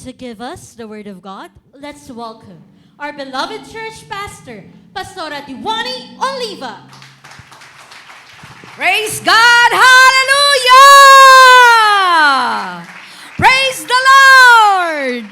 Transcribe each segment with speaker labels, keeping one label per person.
Speaker 1: to give us the Word of God, let's welcome our beloved church pastor, Pastora Diwani Oliva.
Speaker 2: Praise God! Hallelujah! Praise the Lord!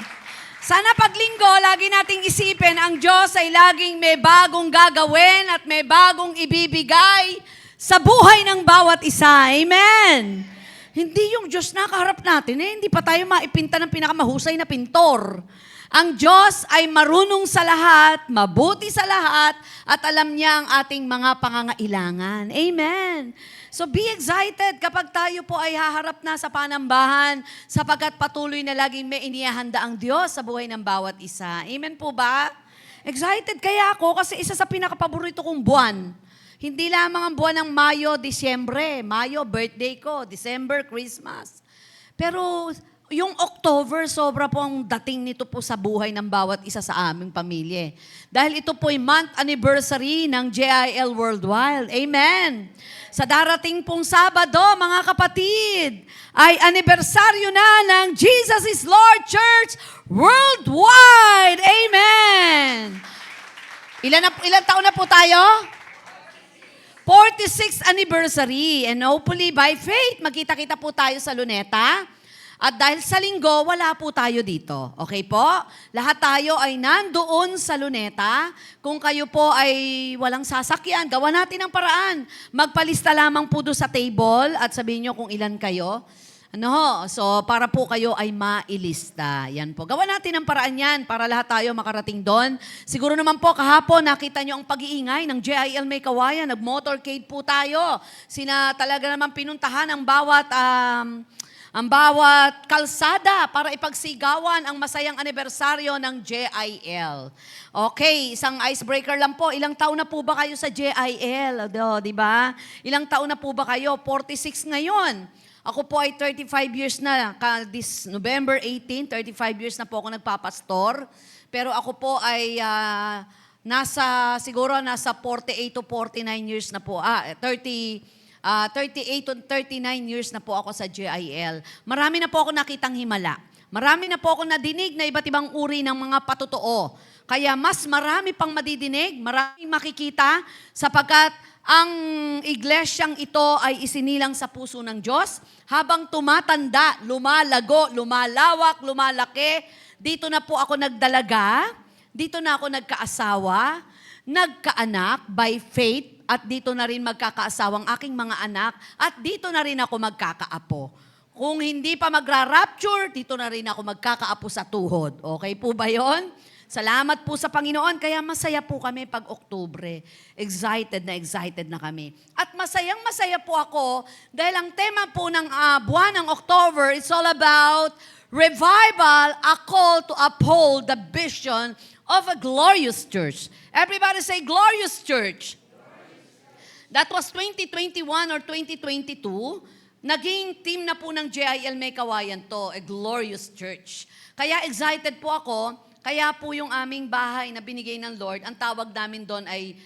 Speaker 2: Sana paglinggo, lagi nating isipin, ang Diyos ay laging may bagong gagawin at may bagong ibibigay sa buhay ng bawat isa. Amen! Hindi yung Diyos na kaharap natin, hindi pa tayo maipinta ng pinakamahusay na pintor. Ang Diyos ay marunong sa lahat, mabuti sa lahat, at alam niya ang ating mga pangangailangan. Amen. So be excited kapag tayo po ay haharap na sa panambahan, sapagkat patuloy na laging may inihahanda ang Diyos sa buhay ng bawat isa. Amen po ba? Excited kaya ako kasi isa sa pinakapaborito kong buwan. Hindi lamang ang buwan ng Mayo, Disyembre. Mayo, birthday ko. December, Christmas. Pero yung October, sobra po ang dating nito po sa buhay ng bawat isa sa aming pamilya. Dahil ito po ay month anniversary ng JIL Worldwide. Amen. Sa darating pong Sabado, mga kapatid, ay anibersaryo na ng Jesus is Lord Church Worldwide. Amen. Ilan taon na po tayo? 46th anniversary. And hopefully, by faith, magkita-kita po tayo sa Luneta. At dahil sa linggo, wala po tayo dito. Okay po? Lahat tayo ay nandoon sa Luneta. Kung kayo po ay walang sasakyan, gawa natin ang paraan. Magpalista lamang po doon sa table at sabihin nyo kung ilan kayo. So para po kayo ay mailista. Yan po. Gawa natin ang paraan yan para lahat tayo makarating doon. Siguro naman po kahapon nakita nyo ang pag-iingay ng JIL May Kawayan. Nag-motorcade po tayo. Talaga naman pinuntahan ang bawat kalsada para ipagsigawan ang masayang anibersaryo ng JIL. Okay, isang icebreaker lang po. Ilang taon na po ba kayo sa JIL? Di ba? Ilang taon na po ba kayo? 46 ngayon. Ako po ay 35 years na. This November 18, 35 years na po ako nagpapastor. Pero ako po ay siguro nasa 48 to 49 years na po. 38 to 39 years na po ako sa JIL. Marami na po ako nakitang himala. Marami na po ako nadinig na iba't ibang uri ng mga patotoo. Kaya mas marami pang madidinig, maraming makikita, sapagkat ang iglesyang ito ay isinilang sa puso ng Diyos. Habang tumatanda, lumalago, lumalawak, lumalaki, dito na po ako nagdalaga, dito na ako nagkaasawa, nagkaanak by faith, at dito na rin magkakaasawang aking mga anak, at dito na rin ako magkakaapo. Kung hindi pa magra-rapture, dito na rin ako magkakaapo sa tuhod. Okay po ba yon? Salamat po sa Panginoon, kaya masaya po kami pag Oktubre. Excited na kami. At masayang-masaya po ako dahil ang tema po ng buwan ng October, it's all about revival, a call to uphold the vision of a glorious church. Everybody say, glorious church. That was 2021 or 2022. Naging team na po ng JIL May Kawayan to, a glorious church. Kaya excited po ako. Kaya po yung aming bahay na binigay ng Lord, ang tawag namin doon ay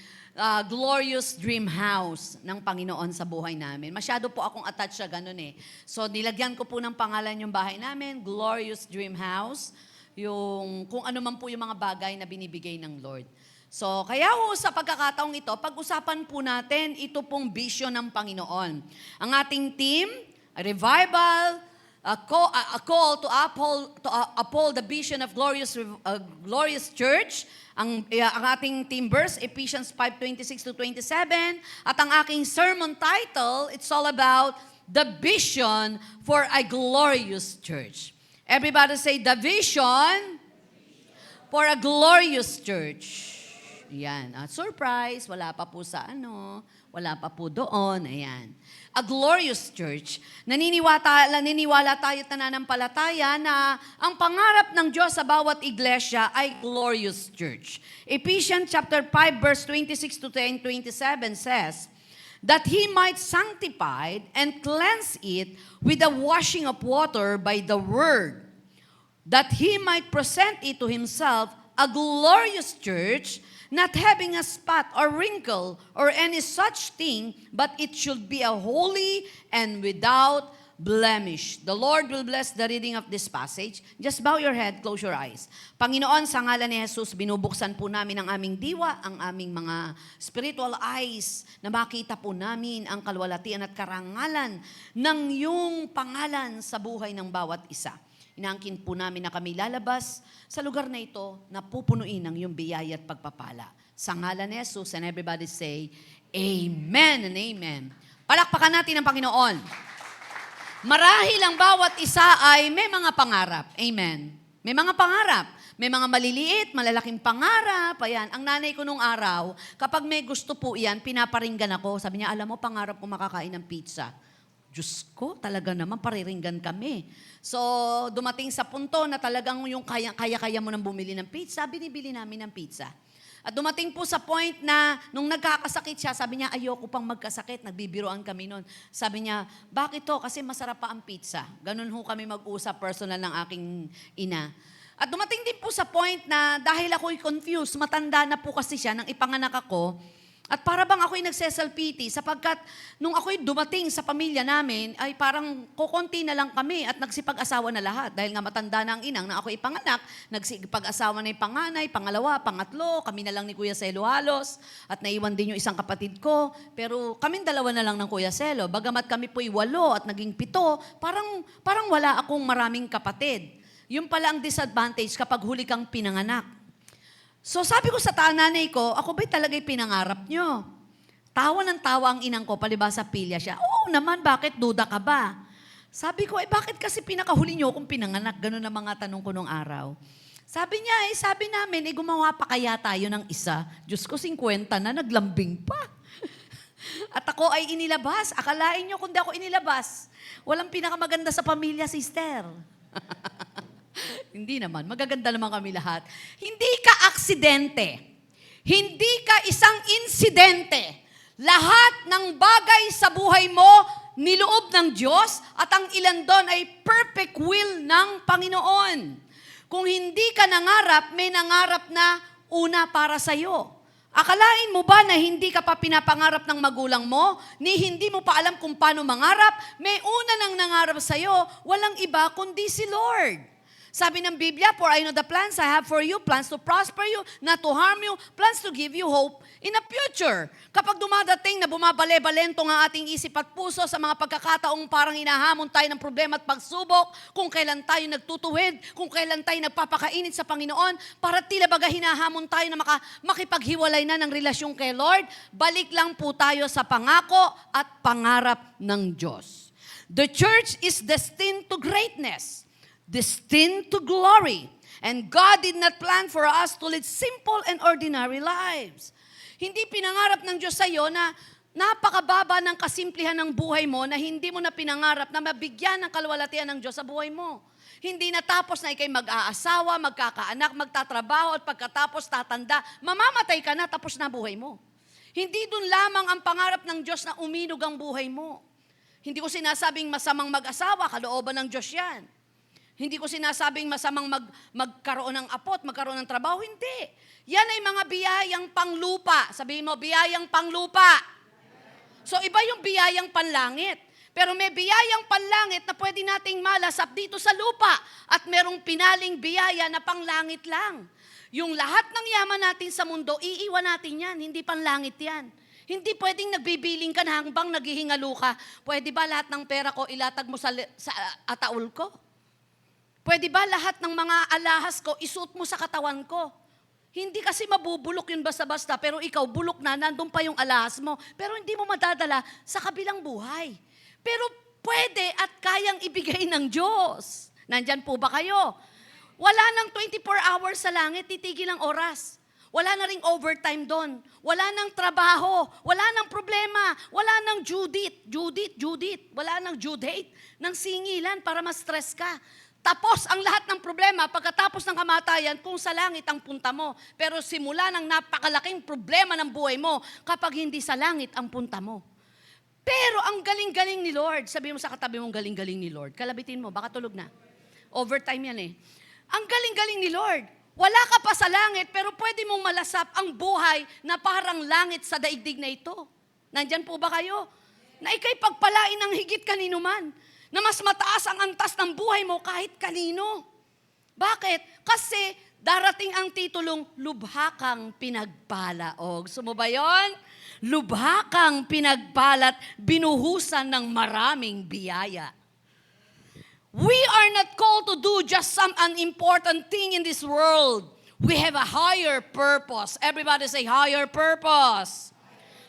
Speaker 2: glorious dream house ng Panginoon sa buhay namin. Masyado po akong attached sa ganun eh. So nilagyan ko po ng pangalan yung bahay namin, glorious dream house, yung kung ano man po yung mga bagay na binibigay ng Lord. So kaya ho sa pagkakataong ito, pag-usapan po natin ito pong vision ng Panginoon. Ang ating team, revival, a call to uphold the vision of glorious church. Ang ating team verse, Ephesians 5:26 to 27. At ang aking sermon title, it's all about the vision for a glorious church. Everybody say, the vision for a glorious church. Yan. Surprise, wala pa po sa wala pa po doon. Ayan. A glorious church. Naniniwala tayo at nananampalataya na ang pangarap ng Diyos sa bawat iglesia ay glorious church. Ephesians chapter 5 verse 26 to 27 says, that He might sanctify and cleanse it with the washing of water by the word, that He might present it to Himself a glorious church, not having a spot or wrinkle or any such thing, but it should be a holy and without blemish. The Lord will bless the reading of this passage. Just bow your head, close your eyes. Panginoon, sa ngalan ni Jesus, binubuksan po namin ang aming diwa, ang aming mga spiritual eyes, na makita po namin ang kalwalatian at karangalan ng iyong pangalan sa buhay ng bawat isa. Inaangkin po namin na kami lalabas sa lugar na ito na pupunuin ng iyong biyaya at pagpapala. Sa ngalan ni Jesus, and everybody say, Amen and Amen. Palakpakan natin ang Panginoon. Marahil ang bawat isa ay may mga pangarap. Amen. May mga pangarap. May mga maliliit, malalaking pangarap. Ayan. Ang nanay ko nung araw, kapag may gusto po yan, pinaparinggan ako. Sabi niya, alam mo, pangarap ko makakain ng pizza. Diyos ko, talaga naman, pariringgan kami. So, dumating sa punto na talagang yung kaya-kaya mo nang bumili ng pizza, binibili namin ng pizza. At dumating po sa point na nung nagkakasakit siya, sabi niya, ayoko pang magkasakit. Nagbibiroan kami noon. Sabi niya, bakit to? Kasi masarap pa ang pizza. Ganun ho kami mag-usap personal ng aking ina. At dumating din po sa point na dahil ako'y confused, matanda na po kasi siya nang ipanganak ako, at para bang ako'y nagseselpiti sapagkat nung ako'y dumating sa pamilya namin, ay parang kukunti na lang kami at nagsipag-asawa na lahat. Dahil nga matanda na ang inang na ako'y ipanganak, nagsipag-asawa na yung panganay, pangalawa, pangatlo, kami na lang ni Kuya Selo halos, at naiwan din yung isang kapatid ko. Pero kaming dalawa na lang ng Kuya Selo. Bagamat kami po'y 8 at naging 7, parang wala akong maraming kapatid. Yun pala ang disadvantage kapag huli kang pinanganak. So sabi ko sa nanay ko, ako ba'y talaga'y pinangarap nyo? Tawa ng tawa ang inang ko, palibasa pilya siya. Oo naman, bakit duda ka ba? Sabi ko, bakit kasi pinakahuli nyo kung pinanganak? Ganun ang mga tanong ko nung araw. Sabi niya, sabi namin, gumawa pa kaya tayo ng isa. Diyos ko, 50 na, naglambing pa. At ako ay inilabas. Akalain nyo kung di ako inilabas. Walang pinakamaganda sa pamilya, sister. Hindi naman. Magaganda naman kami lahat. Hindi ka aksidente. Hindi ka isang insidente. Lahat ng bagay sa buhay mo, niloob ng Diyos at ang ilan doon ay perfect will ng Panginoon. Kung hindi ka nangarap, may nangarap na una para sa'yo. Akalain mo ba na hindi ka pa pinapangarap ng magulang mo, ni hindi mo pa alam kung paano mangarap, may una nang nangarap sa'yo, walang iba kundi si Lord. Sabi ng Biblia, for I know the plans I have for you, plans to prosper you, not to harm you, plans to give you hope in the future. Kapag dumadating na bumabale-balento ang ating isip at puso sa mga pagkakataong parang hinahamon tayo ng problema at pagsubok, kung kailan tayo nagtutuwid, kung kailan tayo nagpapakainit sa Panginoon, para tila baga hinahamon tayo na makipaghiwalay na ng relasyon kay Lord, balik lang po tayo sa pangako at pangarap ng Diyos. The church is destined to greatness, destined to glory. And God did not plan for us to lead simple and ordinary lives. Hindi pinangarap ng Diyos sa iyo na napakababa ng kasimplihan ng buhay mo na hindi mo na pinangarap na mabigyan ng kalwalatian ng Diyos sa buhay mo. Hindi natapos na ikay mag-aasawa, magkakaanak, magtatrabaho at pagkatapos tatanda, mamamatay ka na, tapos na buhay mo. Hindi dun lamang ang pangarap ng Diyos na uminog ang buhay mo. Hindi ko sinasabing masamang mag-asawa, kalooban ng Diyos yan. Hindi ko sinasabing masamang magkaroon ng apot, magkaroon ng trabaho. Hindi. Yan ay mga biyayang panglupa. Sabihin mo, biyayang panglupa. So iba yung biyayang panlangit. Pero may biyayang panlangit na pwede nating malasap dito sa lupa. At merong pinaling biyaya na panglangit lang. Yung lahat ng yaman natin sa mundo, iiwan natin yan. Hindi panlangit yan. Hindi pwedeng nagbibiling ka na hanggang naghihingalo ka. Pwede ba lahat ng pera ko ilatag mo sa ataul ko? Pwede ba lahat ng mga alahas ko isuot mo sa katawan ko? Hindi kasi mabubulok yun basta-basta, pero ikaw bulok na, nandun pa yung alahas mo. Pero hindi mo madadala sa kabilang buhay. Pero pwede at kayang ibigay ng Diyos. Nandyan po ba kayo? Wala nang 24 hours sa langit, titigil ang oras. Wala na ring overtime doon. Wala nang trabaho. Wala nang problema. Wala nang due date. Wala nang due date ng singilan para ma-stress ka. Tapos ang lahat ng problema pagkatapos ng kamatayan kung sa langit ang punta mo. Pero simula ng napakalaking problema ng buhay mo kapag hindi sa langit ang punta mo. Pero ang galing-galing ni Lord, sabihin mo sa katabi mong galing-galing ni Lord. Kalabitin mo, baka tulog na. Overtime yan eh. Ang galing-galing ni Lord. Wala ka pa sa langit pero pwede mong malasap ang buhay na parang langit sa daigdig na ito. Nandyan po ba kayo? Na ikay pagpalain ng higit kanino man. Na mas mataas ang antas ng buhay mo kahit kanino. Bakit? Kasi darating ang titulong, lubha kang pinagpala. O, gusto mo ba yun? Lubha kang pinagpalat, binuhusan ng maraming biyaya. We are not called to do just an important thing in this world. We have a higher purpose. Everybody say higher purpose.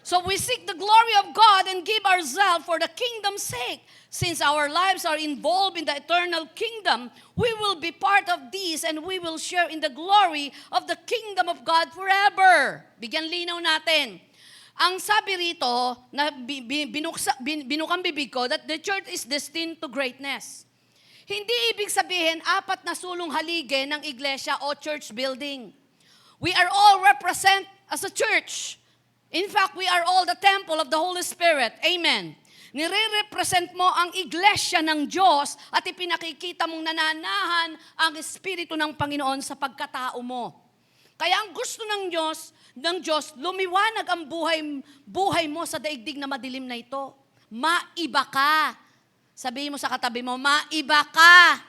Speaker 2: So we seek the glory of God and give ourselves for the kingdom's sake. Since our lives are involved in the eternal kingdom, we will be part of this and we will share in the glory of the kingdom of God forever. Bigyan linaw natin. Ang sabi rito, na binukang bibig ko, that the church is destined to greatness. Hindi ibig sabihin, 4 na sulong haligi ng iglesia o church building. We are all represent as a church. In fact, we are all the temple of the Holy Spirit. Amen. Nire-represent mo ang iglesia ng Diyos at ipinakikita mong nananahan ang Espiritu ng Panginoon sa pagkatao mo. Kaya ang gusto ng Diyos, lumiwanag ang buhay mo sa daigdig na madilim na ito. Maiba ka. Sabihin mo sa katabi mo, maiba ka.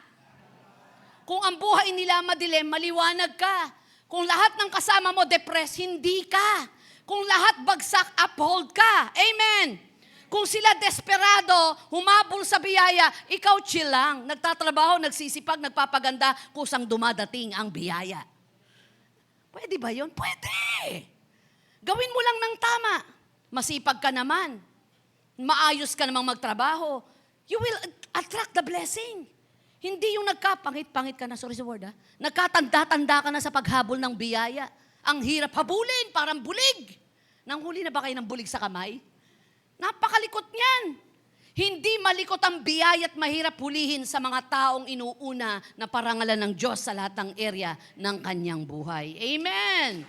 Speaker 2: Kung ang buhay nila madilim, maliwanag ka. Kung lahat ng kasama mo depressed, hindi ka. Kung lahat bagsak, uphold ka. Amen. Kung sila desperado, humabol sa biyaya, ikaw chill lang. Nagtatrabaho, nagsisipag, nagpapaganda, kusang dumadating ang biyaya. Pwede ba yun? Pwede. Gawin mo lang ng tama. Masipag ka naman. Maayos ka namang magtrabaho. You will attract the blessing. Hindi yung nagkapangit-pangit ka na, sorry sa word ha, nagkatanda-tanda ka na sa paghabol ng biyaya. Ang hirap habulin, parang bulig. Nanghuli na ba kayo ng bulig sa kamay? Napakalikot niyan. Hindi malikot ang biyaya at mahirap hulihin sa mga taong inuuna na parangalan ng Diyos sa lahat ng area ng kanyang buhay. Amen.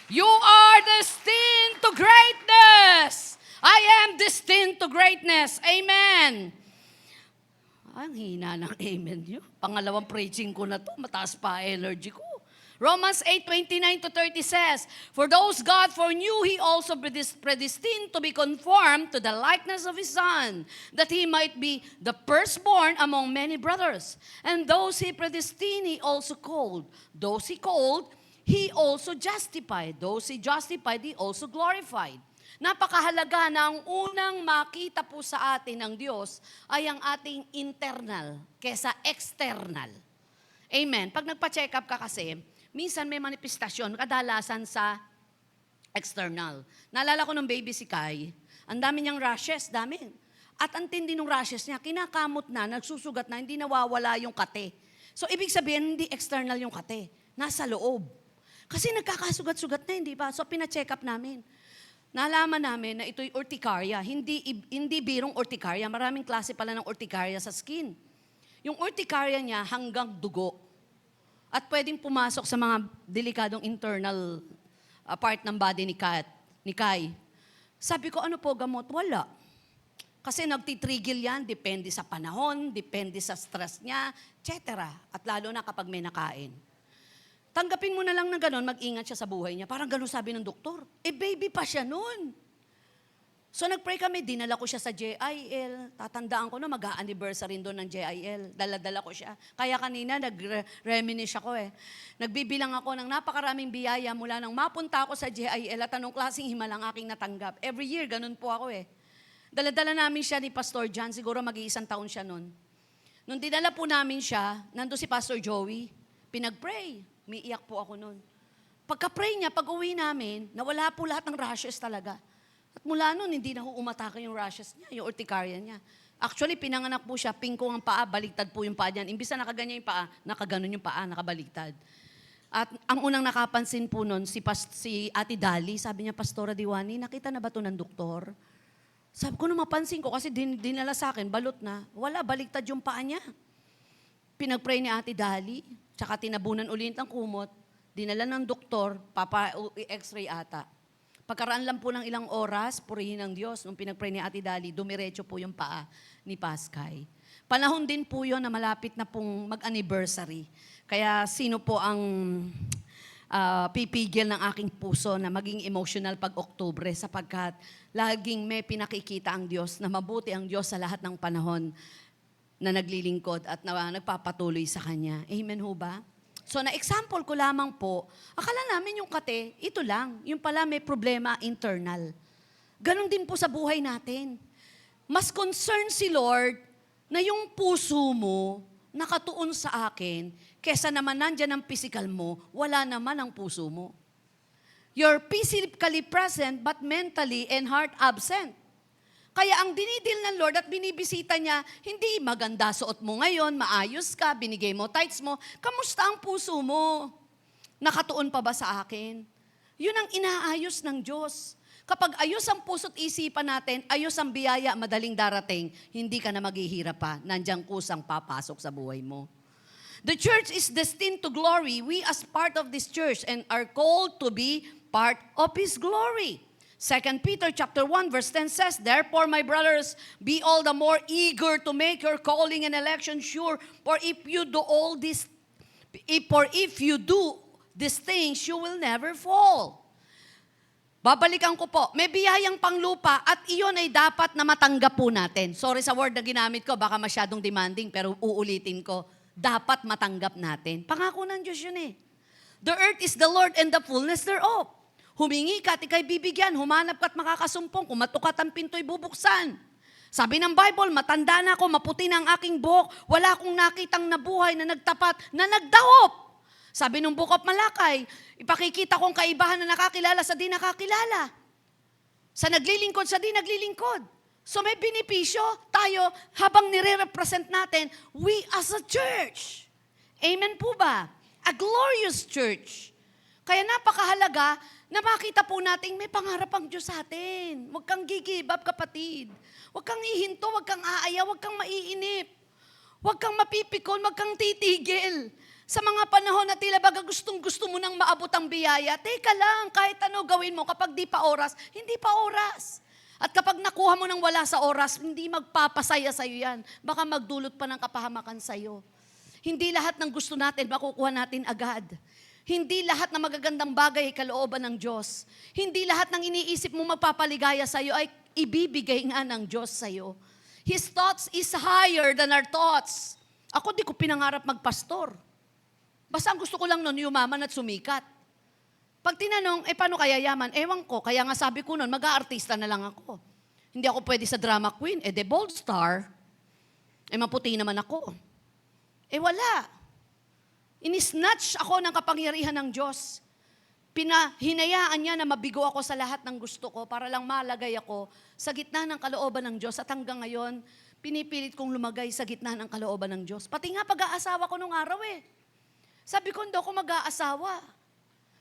Speaker 2: You are destined to greatness. I am destined to greatness. Amen. Ang hina ng amen nyo. Pangalawang preaching ko na to, mataas pa energy ko. Romans 8:29-30 says, for those God foreknew, He also predestined to be conformed to the likeness of His Son, that He might be the firstborn among many brothers. And those He predestined, He also called. Those He called, He also justified. Those He justified, He also glorified. Napakahalaga na ang unang makita po sa atin ng Diyos ay ang ating internal kesa external. Amen. Pag nagpa-check up ka kasi, minsan may manifestasyon, kadalasan sa external. Naalala ko nung baby si Kai, ang dami niyang rashes, dami. At ang tindi ng rashes niya, kinakamot na, nagsusugat na, hindi nawawala yung kate. So, ibig sabihin, hindi external yung kate, nasa loob. Kasi nagkakasugat-sugat na, hindi ba? So, pina-check up namin. Nalaman namin na ito'y urticaria. Hindi birong urticaria. Maraming klase pala ng urticaria sa skin. Yung urticaria niya hanggang dugo. At pwedeng pumasok sa mga delikadong internal part ng body ni Kai. Sabi ko, ano po gamot? Wala. Kasi nagtitrigil yan, depende sa panahon, depende sa stress niya, etc. At lalo na kapag may nakain. Tanggapin mo na lang na gano'n, mag-ingat siya sa buhay niya. Parang gano'n sabi ng doktor. Baby pa siya noon. So nag-pray kami, dinala ko siya sa JIL. Tatandaan ko na mag-a-anniversary doon ng JIL. Dala-dala ko siya. Kaya kanina nag-reminisce ako Nagbibilang ako ng napakaraming biyaya mula nang mapunta ako sa JIL at anong klaseng himalang aking natanggap. Every year, ganun po ako Dala-dala namin siya ni Pastor John. Siguro mag-iisang taon siya noon. Nung dinala po namin siya, nandun si Pastor Joey. Pinag-pray. Umiiyak po ako noon. Pagka-pray niya, pag-uwi namin, nawala po lahat ng rashes talaga. At mula noon, hindi na umatake yung rashes niya, yung urticaria niya. Actually, pinanganak po siya, pingkong ang paa, baligtad po yung paa niyan. Imbis na nakaganyan yung paa, nakaganon yung paa, nakabaligtad. At ang unang nakapansin po noon, si Ate Dali, sabi niya, Pastora Diwani, nakita na ba ito ng doktor? Sabi ko, mapansin ko, kasi dinala sa akin, balot na. Wala, baligtad yung paa niya. Pinag-pray ni Ate Dali, tsaka tinabunan ulit ng kumot, dinala ng doktor, x-ray ata. Pagkaraan lang po ng ilang oras, purihin ng Diyos, nung pinag-pray ni Ate Dali, dumiretso po yung paa ni Pascay. Panahon din po yun na malapit na pong mag-anniversary. Kaya sino po ang pipigil ng aking puso na maging emotional pag Oktubre sapagkat laging may pinakikita ang Diyos na mabuti ang Diyos sa lahat ng panahon. na naglilingkod at nagpapatuloy sa Kanya. Amen ho ba? So na-example ko lamang po, akala namin yung kate, ito lang. Yung pala may problema internal. Ganon din po sa buhay natin. Mas concerned si Lord na yung puso mo nakatuon sa akin, kesa naman nandyan ang physical mo, wala naman ang puso mo. You're physically present but mentally and heart absent. Kaya ang dinidil ng Lord at binibisita niya, hindi maganda suot mo ngayon, maayos ka, binigay mo tithes mo, kamusta ang puso mo? Nakatuon pa ba sa akin? Yun ang inaayos ng Diyos. Kapag ayos ang puso't isipan natin, ayos ang biyaya, madaling darating, hindi ka na maghihirap pa, nandiyan kusang papasok sa buhay mo. The church is destined to glory. We as part of this church and are called to be part of His glory. 2 Peter chapter 1 verse 10 says, "Therefore, my brothers, be all the more eager to make your calling and election sure, for if you do these things, you will never fall." Babalikan ko po, may biyayang panglupa at iyon ay dapat na matanggap po natin. Sorry sa word na ginamit ko, baka masyadong demanding, pero uulitin ko, dapat matanggap natin. Pangako ng Diyos yun eh. The earth is the Lord and the fullness thereof. Humingi ka at ikay bibigyan, humanap ka at makakasumpong, kung matukat ang pinto'y bubuksan. Sabi ng Bible, matanda na ako, maputi na ang aking buhok, wala akong nakitang nabuhay na nagtapat, na nagdahop. Sabi ng Book of Malakay, ipakikita kong kaibahan na nakakilala sa di nakakilala. Sa naglilingkod sa di naglilingkod. So may benepisyo tayo habang nire-represent natin, we as a church. Amen po ba? A glorious church. Kaya napakahalaga na makita po natin may pangarap ang Diyos sa atin. Huwag kang give up, kapatid. Huwag kang ihinto, huwag kang aaya, huwag kang maiinip. Huwag kang mapipikon, huwag kang titigil. Sa mga panahon na tila baga gustong-gusto mo nang maabot ang biyaya, teka lang, kahit ano gawin mo, kapag di pa oras, hindi pa oras. At kapag nakuha mo nang wala sa oras, hindi magpapasaya sa'yo yan. Baka magdulot pa ng kapahamakan sa'yo. Hindi lahat ng gusto natin, makukuha natin agad. Hindi lahat ng magagandang bagay ay kalooban ng Diyos. Hindi lahat ng iniisip mo magpapaligaya sa'yo ay ibibigay nga ng Diyos sa'yo. His thoughts is higher than our thoughts. Ako di ko pinangarap magpastor. Basta ang gusto ko lang noon, yumaman at sumikat. Pag tinanong, paano kaya yaman? Ewan ko, kaya nga sabi ko noon, mag-aartista na lang ako. Hindi ako pwede sa drama queen. The Bold Star, maputi naman ako. Wala. Inisnatch ako ng kapangyarihan ng Diyos. Hinayaan niya na mabigo ako sa lahat ng gusto ko para lang malagay ako sa gitna ng kalooban ng Diyos. At hanggang ngayon, pinipilit kong lumagay sa gitna ng kalooban ng Diyos. Pati nga pag-aasawa ko nung araw Sabi ko, hindi ako mag-aasawa.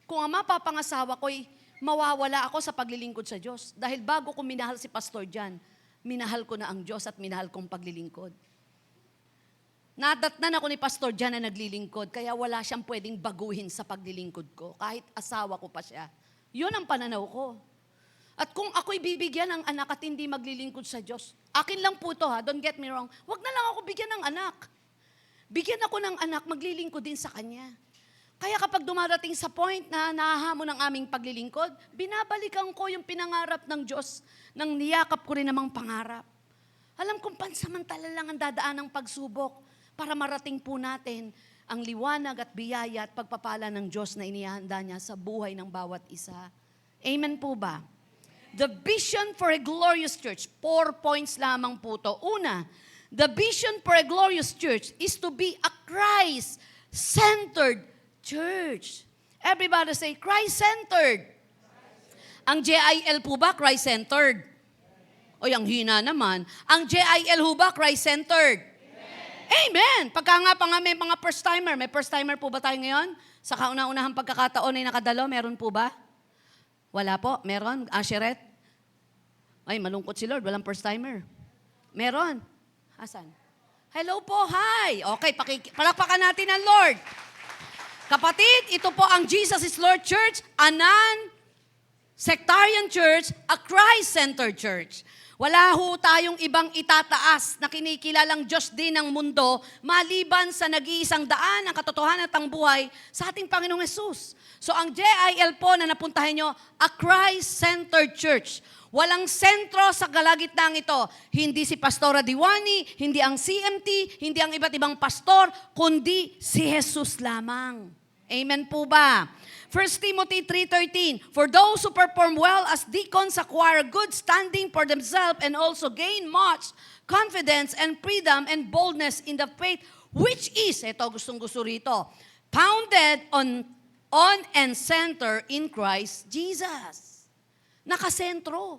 Speaker 2: Kung ang mapapangasawa ko'y mawawala ako sa paglilingkod sa Diyos. Dahil bago ko minahal si Pastor Jan, minahal ko na ang Diyos at minahal kong paglilingkod. Nadatnan ako ni Pastor Jan na naglilingkod, kaya wala siyang pwedeng baguhin sa paglilingkod ko, kahit asawa ko pa siya. Yun ang pananaw ko. At kung ako'y bibigyan ng anak at hindi maglilingkod sa Diyos, akin lang po ito don't get me wrong, wag na lang ako bigyan ng anak. Bigyan ako ng anak, maglilingkod din sa Kanya. Kaya kapag dumarating sa point na nahahamon ang aming paglilingkod, binabalikan ko yung pinangarap ng Diyos, nang niyakap ko rin namang pangarap. Alam kong pansamantala lang ang dadaan ng pagsubok para marating po natin ang liwanag at biyaya at pagpapala ng Diyos na inihanda niya sa buhay ng bawat isa. Amen po ba? The vision for a glorious church, 4 points lamang po to. Una, the vision for a glorious church is to be a Christ-centered church. Everybody say, Christ-centered. Ang JIL po ba, Christ-centered? Oy, ang hina naman. Ang JIL ho ba, Christ-centered? Amen! Pagka nga pa nga may mga first-timer. May first-timer po ba tayo ngayon? Sa kauna-unahang pagkakataon ay nakadalo, meron po ba? Wala po? Meron? Asheret? Ay, malungkot si Lord. Walang first-timer. Meron? Asan? Hello po, hi! Okay, palakpakan natin ang Lord. Kapatid, ito po ang Jesus is Lord Church, a non-sectarian church, a Christ-centered church. Wala ho tayong ibang itataas na kinikilalang Diyos din ng mundo maliban sa nag-iisang daan ang katotohanan at ang buhay sa ating Panginoong Yesus. So ang JIL po na napuntahan nyo, a Christ-centered church. Walang sentro sa kalagitnaan ito. Hindi si Pastora Diwani, hindi ang CMT, hindi ang iba't ibang pastor, kundi si Jesus lamang. Amen po ba? 1 Timothy 3:13, for those who perform well as deacons acquire good standing for themselves and also gain much confidence and freedom and boldness in the faith, which is, ito gustong-gusto rito, founded on and center in Christ Jesus. Nakasentro.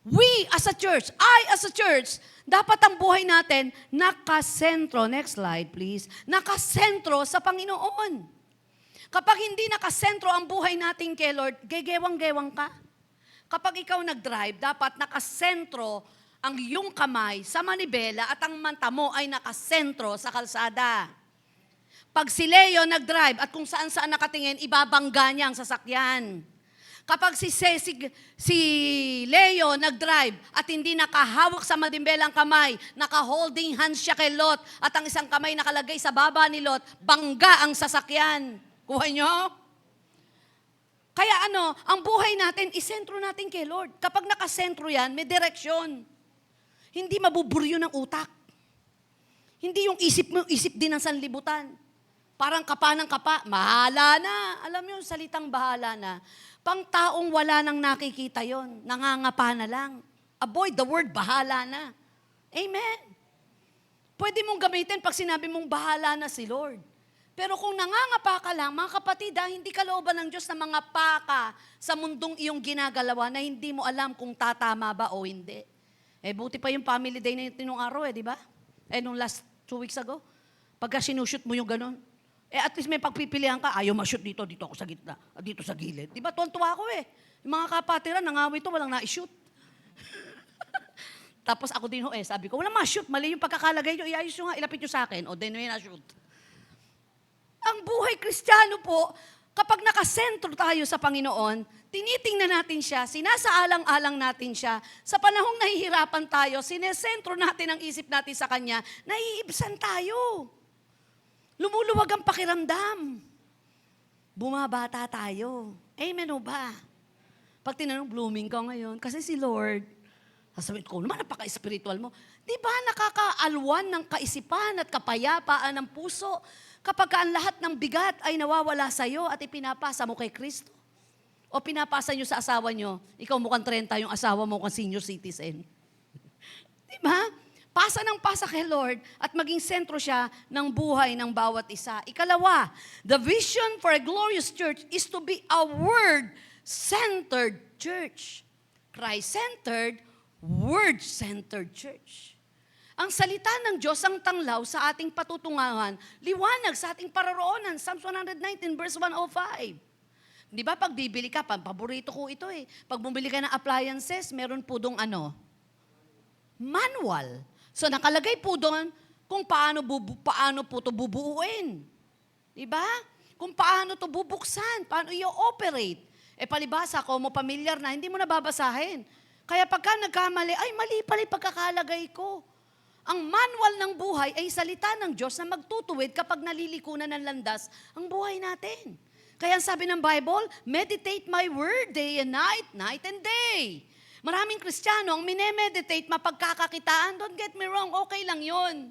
Speaker 2: We as a church, I as a church, dapat ang buhay natin nakasentro. Next slide, please. Nakasentro sa Panginoon. Kapag hindi nakasentro ang buhay natin kay Lord, gegewang-gewang ka. Kapag ikaw nag-drive, dapat nakasentro ang iyong kamay sa manibela at ang mata mo ay nakasentro sa kalsada. Pag si Leo nag-drive at kung saan-saan nakatingin, ibabangga niya ang sasakyan. Kapag si Leo nag-drive at hindi nakahawak sa manibela ang kamay, naka-holding hands siya kay Lot at ang isang kamay nakalagay sa baba ni Lot, bangga ang sasakyan. Kuha nyo? Kaya ang buhay natin, isentro natin kay Lord. Kapag nakasentro yan, may direksyon. Hindi mabuburyo ng utak. Hindi yung isip mo, isip din ng sanlibutan. Parang kapa ng kapa, mahala na. Alam mo yung salitang bahala na. Pang taong wala nang nakikita yon, nangangapa na lang. Avoid the word bahala na. Amen. Pwede mong gamitin pag sinabi mong bahala na si Lord. Pero kung nangangapa ka lang, mga kapatid, hindi ka looban ng Diyos na mga paka sa mundong iyong ginagalawa na hindi mo alam kung tatama ba o hindi. Buti pa yung family day na tinong araw di ba? Nung last 2 weeks ago. Pagka sinushoot mo yung ganun. At least may pagpipilihan ka, ayaw ma-shoot dito ako sa gitna, dito sa gilid. Di ba? Tuwan-tuwa ako Yung mga kapatiran, nangaway to, walang na-shoot. Tapos ako din sabi ko, walang ma-shoot, mali yung pagkakalagay nyo, iayos nyo nga, ilapit nyo sa akin, then may na-shoot. Ang buhay Kristiyano po, kapag nakasentro tayo sa Panginoon, tinitingnan natin siya, sinasaalang-alang natin siya. Sa panahong nahihirapan tayo, sinesentro natin ang isip natin sa Kanya, naiibsan tayo. Lumuluwag ang pakiramdam. Bumabata tayo. Amen o ba? Pag tinanong, blooming ka ngayon, kasi si Lord, sasabihin ko, naman napaka-spiritual mo. Di ba nakakaalwan ng kaisipan at kapayapaan ng puso kapag ang lahat ng bigat ay nawawala sa iyo at ipinapasa mo kay Kristo? O pinapasa nyo sa asawa nyo, ikaw mukhang 30, yung asawa mo mukhang senior citizen. Di ba? Pasa ng pasa kay Lord at maging sentro siya ng buhay ng bawat isa. Ikalawa, the vision for a glorious church is to be a word-centered church. Christ-centered, word-centered church. Ang salita ng Diyos ang tanglaw sa ating patutunguhan, liwanag sa ating paroroonan. Psalms 119 verse 105. Di ba pag bibili ka, paborito ko ito Pag bumili ka ng appliances, meron po dong manual. So nakalagay po doon kung paano po ito bubuuin. Di ba? Kung paano ito bubuksan, paano i-operate. Palibasa ko mo familiar na, hindi mo nababasahin. Kaya pagka nagkamali, ay mali pala yung pagkakalagay ko. Ang manual ng buhay ay salita ng Diyos na magtutuwid kapag nalilikunan ng landas ang buhay natin. Kaya sabi ng Bible, meditate my word day and night, night and day. Maraming Kristiyano ang minemeditate, mapagkakakitaan, don't get me wrong, okay lang yun.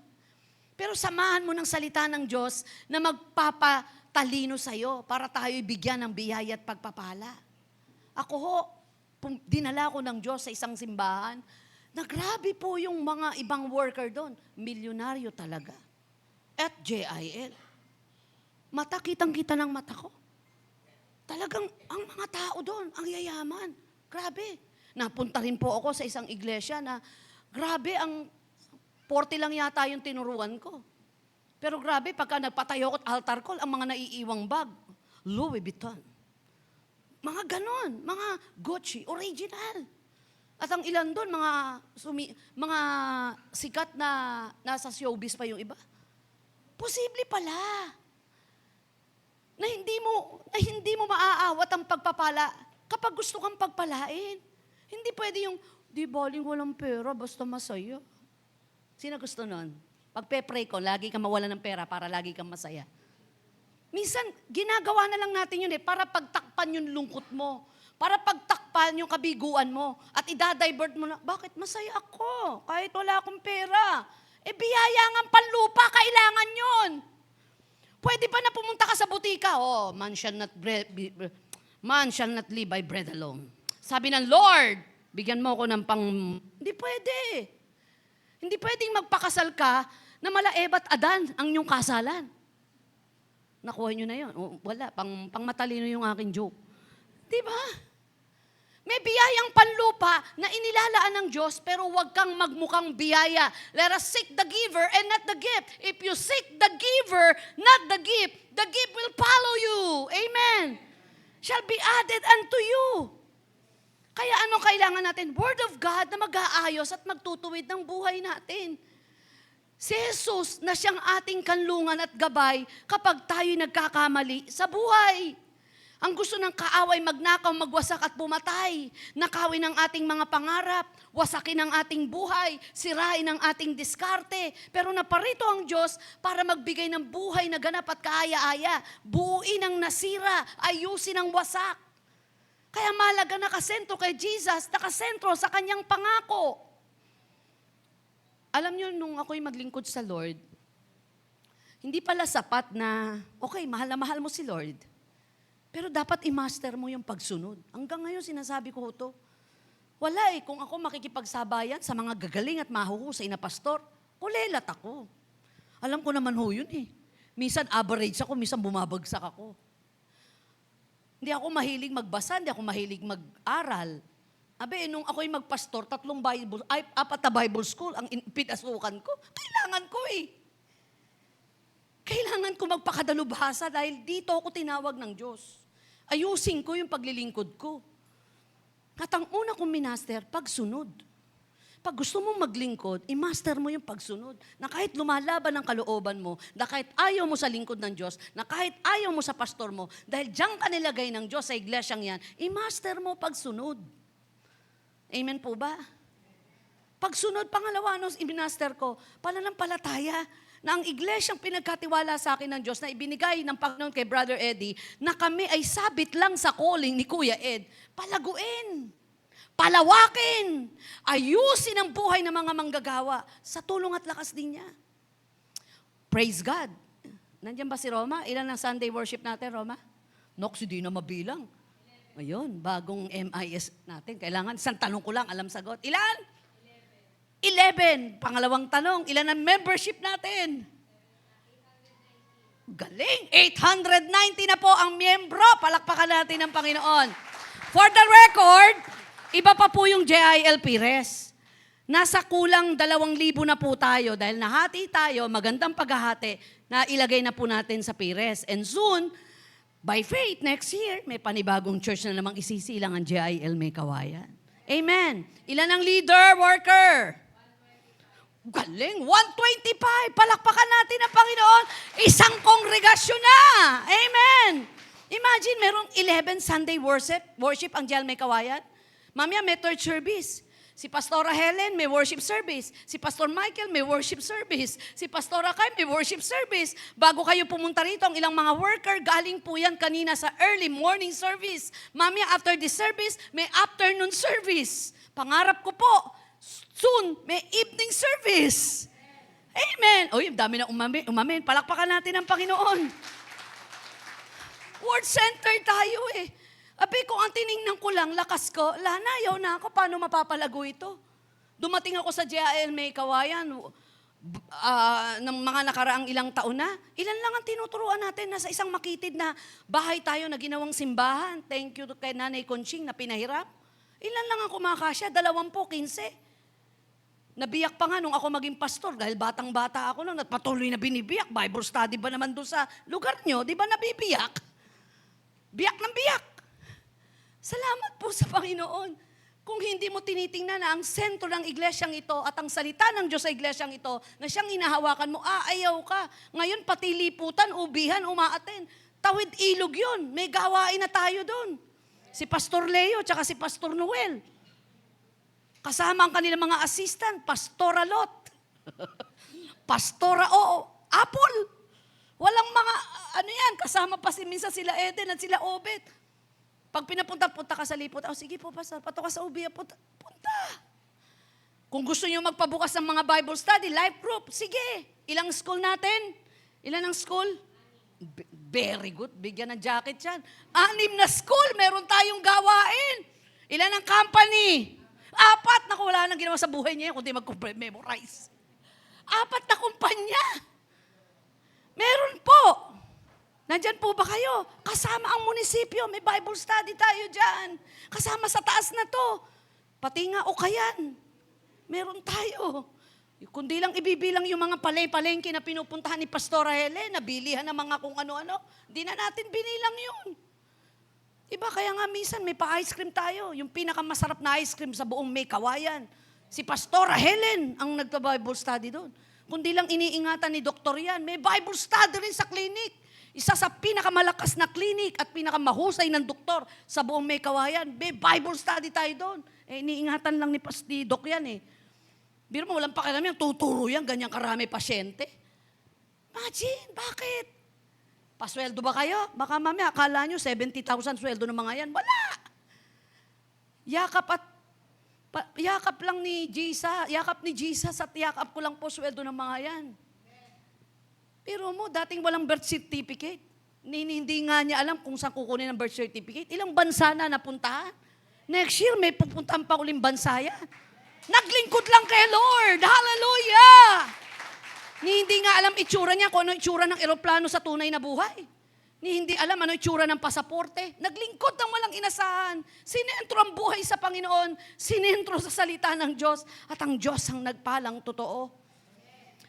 Speaker 2: Pero samahan mo ng salita ng Diyos na magpapatalino sa'yo para tayo'y bigyan ng biyaya at pagpapala. Ako dinala ko ng Diyos sa isang simbahan, na grabe po yung mga ibang worker doon. Milyonaryo talaga. At JIL. Mata, kitang-kita ng mata ko. Talagang ang mga tao doon, ang yayaman. Grabe. Napunta rin po ako sa isang iglesia na grabe, ang 40 lang yata yung tinuruan ko. Pero grabe, pagka nagpatayo ko at altar call, ang mga naiiwang bag, Louis Vuitton. Mga ganon, mga Gucci, original. At ang ilan doon, mga sikat na nasa showbiz pa yung iba. Posible pala na hindi mo maaawat ang pagpapala kapag gusto kang pagpalain. Hindi pwede yung Di baling walang pera, basta masaya. Sino gusto nun? Pagpe-pray ko, lagi kang mawala ng pera para lagi kang masaya. Minsan, ginagawa na lang natin yun para pagtakpan yung lungkot mo. Para pagtakpan yung kabiguan mo. At idadivert mo na, bakit masaya ako? Kahit wala akong pera. Biyaya ng panlupa, kailangan yun. Pwede ba na pumunta ka sa butika? Oh, man shall not live by bread alone. Sabi ng Lord, bigyan mo ako ng Hindi pwede. Hindi pwedeng magpakasal ka na mala Eva at Adan ang inyong kasalan. Nakuha nyo na yun. Wala, pang matalino yung aking joke. Diba? May biyayang panlupa na inilalaan ng Diyos, pero huwag kang magmukhang biyaya. Let us seek the giver and not the gift. If you seek the giver, not the gift will follow you. Amen. Shall be added unto you. Kaya ano kailangan natin? Word of God na mag-aayos at magtutuwid ng buhay natin. Si Jesus na siyang ating kanlungan at gabay kapag tayo'y nagkakamali sa buhay. Ang gusto ng kaaway magnakaw, magwasak at pumatay. Nakawin ang ating mga pangarap, wasakin ang ating buhay, sirain ang ating diskarte. Pero naparito ang Diyos para magbigay ng buhay na ganap at kaaya-aya. Buuin ang nasira, ayusin ang wasak. Kaya mahalaga nakasentro kay Jesus, nakasentro sa kanyang pangako. Alam niyo, nung ako'y maglingkod sa Lord, hindi pala sapat na, okay, mahal na mahal mo si Lord. Pero dapat i-master mo yung pagsunod. Hanggang ngayon sinasabi ko to. Wala kung ako makikipagsabayan sa mga gagaling at mahuhusay na pastor, kulelat ako. Alam ko naman ho yun Minsan average ako, minsan bumabagsak ako. Hindi ako mahilig magbasa, hindi ako mahilig mag-aral. Nung ako'y magpastor, 4 Bible school ang pinasukan ko. Kailangan ko Kailangan ko magpakadalubhasa dahil dito ako tinawag ng Diyos. Ayusin ko yung paglilingkod ko. At ang una kong minaster, pagsunod. Pag gusto mong maglingkod, i-master mo yung pagsunod. Na kahit lumalaban ang kalooban mo, na kahit ayaw mo sa lingkod ng Diyos, na kahit ayaw mo sa pastor mo, dahil diyan ka nilagay ng Diyos sa iglesyang yan, i-master mo pagsunod. Amen po ba? Pagsunod, pangalawa, nung i-master ko, pananampalataya, na ang iglesyang pinagkatiwala sa akin ng Diyos na ibinigay ng Panginoon kay Brother Eddie, na kami ay sabit lang sa calling ni Kuya Ed, palaguin, palawakin, ayusin ang buhay ng mga manggagawa sa tulong at lakas din niya. Praise God. Nandiyan ba si Roma? Ilan ang Sunday worship natin, Roma? Nox, hindi na mabilang. Ayun, bagong MIS natin. Kailangan, isang tanong ko lang, alam sagot. Ilan? 11. Pangalawang tanong, ilan ang membership natin? Galing! 890 na po ang miyembro. Palakpakan natin ang Panginoon. For the record, iba pa po yung JIL Pires. Nasa kulang 2,000 na po tayo dahil nahati tayo, magandang paghahati, na ilagay na po natin sa Pires. And soon, by faith, next year, may panibagong church na namang isisilang ang JIL May Kawayan. Amen. Ilan ang leader, worker? Galing, 125. Palakpakan natin ang Panginoon. Isang kongregasyon na. Amen. Imagine, merong 11 Sunday worship ang JIL May Kawayan. Mamaya, may third service. Si Pastora Helen, may worship service. Si Pastor Michael, may worship service. Si Pastora Kai, may worship service. Bago kayo pumunta rito, ang ilang mga worker, galing po yan kanina sa early morning service. Mamaya, after the service, may afternoon service. Pangarap ko po, soon, may evening service. Amen. Uy, dami na umamin. Palakpakan natin ang Panginoon. Word center tayo Abi, kung ang tinignan ko lang, lakas ko, lanayaw na ako, paano mapapalago ito? Dumating ako sa JIL May Kawayan, ng mga nakaraang ilang taon na, ilan lang ang tinuturuan natin, nasa isang makitid na bahay tayo na ginawang simbahan. Thank you kay Nanay Conching na pinahirap. Ilan lang ang kumakasya? 20, 15. Nabiyak pa nga nung ako maging pastor dahil batang-bata ako noon at patuloy na binibiyak. Bible study ba naman doon sa lugar nyo? Di ba nabibiyak? Biyak ng biyak. Salamat po sa Panginoon. Kung hindi mo tinitingnan na ang sentro ng iglesyang ito at ang salita ng Diyos sa iglesyang ito na siyang inahawakan mo, ayaw ka. Ngayon pati liputan, ubihan, umaaten. Tawid ilog yun. May gawain na tayo doon. Si Pastor Leo tsaka si Pastor Noel. Kasama ang kanilang mga assistant, Pastora Lot. Pastora Apple. Walang mga, kasama pa minsan sila Eden at sila Obed. Pag punta ka sa lipot, sige po, pastor, pato ka sa ubi, punta. Kung gusto niyo magpabukas ng mga Bible study, life group, sige. Ilang school natin? Ilan ang school? Very good, bigyan ng jacket yan. 6 na school, meron tayong gawain. Ilan ang company? 4, naku, wala nang ginawa sa buhay niya, kundi mag-memorize. 4 na kumpanya. Meron po. Nandyan po ba kayo? Kasama ang munisipyo, may Bible study tayo dyan. Kasama sa taas na to. Pati nga Ukayan. Meron tayo. Kundi lang ibibilang yung mga palengke na pinupuntahan ni Pastora Helen, nabilihan ng mga kung ano-ano, di na natin binilang yun. Iba, kaya nga minsan may pa-ice cream tayo. Yung pinakamasarap na ice cream sa buong May Kawayan. Si Pastora Helen ang nagpa-Bible study doon. Kundi lang iniingatan ni Doktor yan. May Bible study rin sa clinic. Isa sa pinakamalakas na clinic at pinakamahusay ng doktor sa buong May Kawayan. May Bible study tayo doon. Iniingatan lang ni Doc yan eh. Biro mo, walang pakialam yan, tuturo yan, ganyang karami pasyente. Imagine, bakit? Pasweldo ba kayo? Baka mamaya, akala nyo 70,000 sweldo ng mga yan. Wala! Yakap lang ni Jesus at yakap ko lang po sweldo ng mga yan. Pero mo, dating walang birth certificate. Hindi nga niya alam kung saan kukunin ang birth certificate. Ilang bansa na napuntahan? Next year, may pupuntahan pa uling bansa yan. Naglingkod lang kay Lord. Hallelujah! Hindi nga alam itsura niya kung ano itsura ng eroplano sa tunay na buhay. Hindi alam ano itsura ng pasaporte. Naglingkod ng walang inasahan. Sinentro ang buhay sa Panginoon. Sinentro sa salita ng Diyos. At ang Diyos ang nagpalang totoo.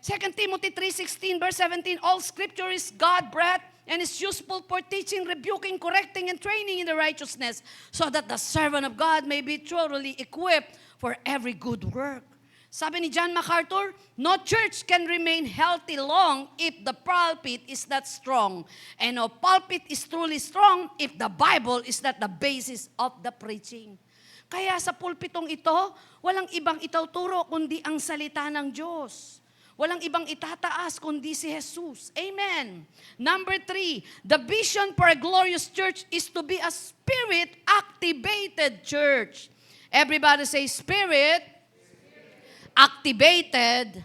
Speaker 2: 2 Timothy 3:16 verse 17, all scripture is God-breathed and is useful for teaching, rebuking, correcting, and training in the righteousness, so that the servant of God may be thoroughly equipped for every good work. Sabi ni John MacArthur, no church can remain healthy long if the pulpit is not strong. And no pulpit is truly strong if the Bible is not the basis of the preaching. Kaya sa pulpitong ito, walang ibang ituturo kundi ang salita ng Diyos. Walang ibang itataas kundi si Jesus. Amen. Number 3, the vision for a glorious church is to be a spirit-activated church. Everybody say spirit-activated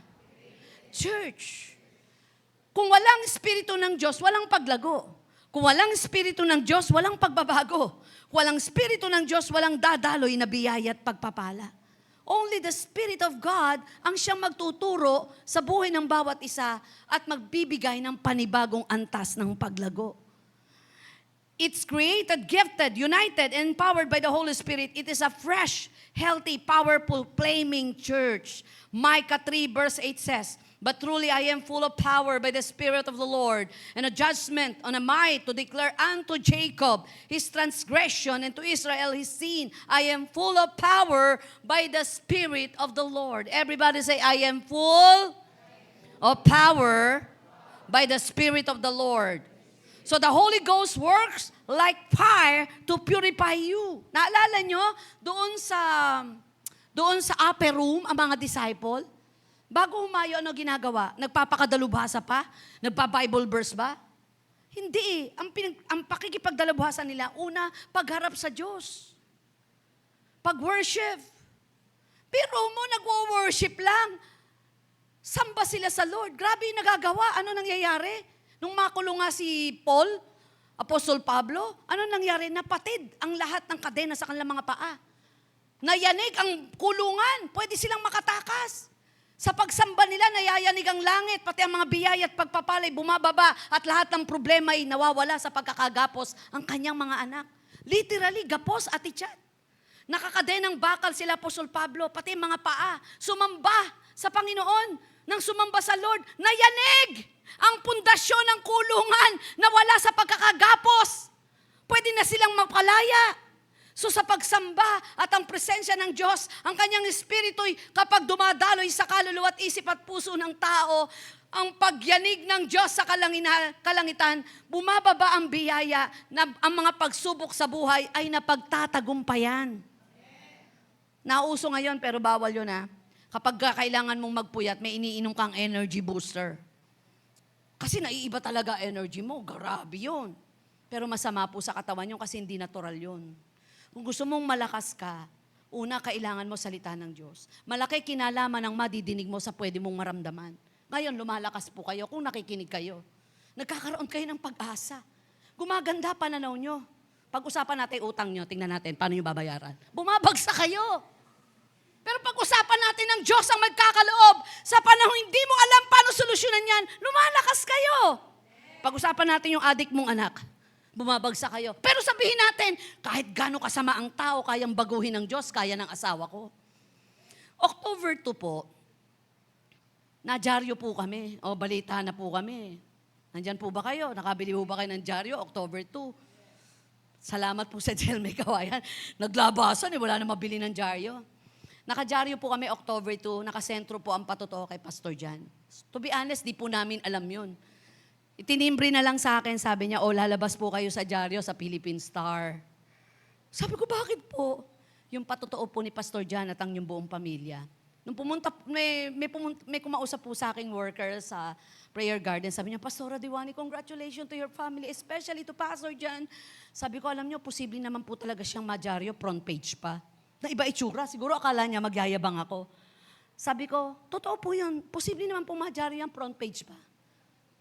Speaker 2: church. Kung walang espiritu ng Diyos, walang paglago. Kung walang espiritu ng Diyos, walang pagbabago. Kung walang espiritu ng Diyos, walang dadaloy na biyaya at pagpapala. Only the Spirit of God ang siyang magtuturo sa buhay ng bawat isa at magbibigay ng panibagong antas ng paglago. It's created, gifted, united, and empowered by the Holy Spirit. It is a fresh, healthy, powerful, flaming church. Micah 3 verse 8 says, but truly I am full of power by the Spirit of the Lord, and a judgment on a might to declare unto Jacob his transgression, and to Israel his sin. I am full of power by the Spirit of the Lord. Everybody say, I am full of power by the Spirit of the Lord. So the Holy Ghost works like fire to purify you. Naalala nyo, doon sa upper room, ang mga disciple, bago humayo, ano ginagawa? Nagpapakadalubhasa pa? Nagpa-Bible verse ba? Hindi. Ang pakikipagdalubhasa nila, una, pagharap sa Diyos. Pag-worship. Pero mo, nagwo-worship lang. Samba sila sa Lord. Grabe yung nagagawa. Ano nangyayari? Nung makulong nga si Paul, Apostol Pablo, ano nangyari? Napatid ang lahat ng kadena sa kanilang mga paa. Nayanig ang kulungan. Pwede silang makatakas. Sa pagsamba nila, nayayanig ang langit, pati ang mga biyaya at pagpapalay bumababa at lahat ng problema ay nawawala sa pagkakagapos ang kanyang mga anak. Literally, gapos at ichat. Nakakadenang bakal sila Apostol Pablo, pati mga paa. Sumamba sa Panginoon. Nang sumamba sa Lord, nayanig ang pundasyon ng kulungan na wala sa pagkakagapos. Pwede na silang mapalaya. So sa pagsamba at ang presensya ng Diyos, ang kanyang espiritu'y kapag dumadaloy sa kaluluwa at isip at puso ng tao, ang pagyanig ng Diyos sa kalangitan, bumababa ang biyaya na ang mga pagsubok sa buhay ay napagtatagumpayan. Nauso ngayon, pero bawal yun Kapag kailangan mong magpuyat, may iniinom kang energy booster. Kasi naiiba talaga energy mo. Grabe yun. Pero masama po sa katawan yun kasi hindi natural yun. Kung gusto mong malakas ka, una, kailangan mo salita ng Diyos. Malaki kinalaman ang madidinig mo sa pwede mong maramdaman. Ngayon, lumalakas po kayo kung nakikinig kayo. Nagkakaroon kayo ng pag-asa. Gumaganda pananaw nyo. Pag-usapan natin utang nyo, tingnan natin paano nyo babayaran. Bumabagsak kayo. Pero pag-usapan natin ng Diyos ang magkakaloob, sa panahon hindi mo alam paano solusyonan yan, lumalakas kayo. Pag-usapan natin yung adik mong anak, bumabagsak kayo. Pero sabihin natin, kahit gano'ng kasama ang tao, kayang baguhin ng Diyos, kaya ng asawa ko. October 2 po, nadyaryo po kami, o balita na po kami. Nandyan po ba kayo? Nakabili po ba kayo ng dyaryo, October 2? Salamat po sa Jelme Kawayan. Naglabasan, wala na mabili ng dyaryo. Nakadyaryo po kami October 2, nakasentro po ang patotoo kay Pastor Jan. To be honest, di po namin alam yun. Itinimbre na lang sa akin, sabi niya, lalabas po kayo sa dyaryo sa Philippine Star. Sabi ko, bakit po? Yung patotoo po ni Pastor Jan at ang yung buong pamilya. Nung pumunta, may kumausap po sa aking worker sa prayer garden. Sabi niya, Pastora Diwani, congratulations to your family, especially to Pastor Jan. Sabi ko, alam niyo, posible naman po talaga siyang madyaryo, front page pa. Na iba itsura. Siguro akala niya magyayabang ako. Sabi ko, totoo po yun. Posible naman po madyaryo yung front page pa.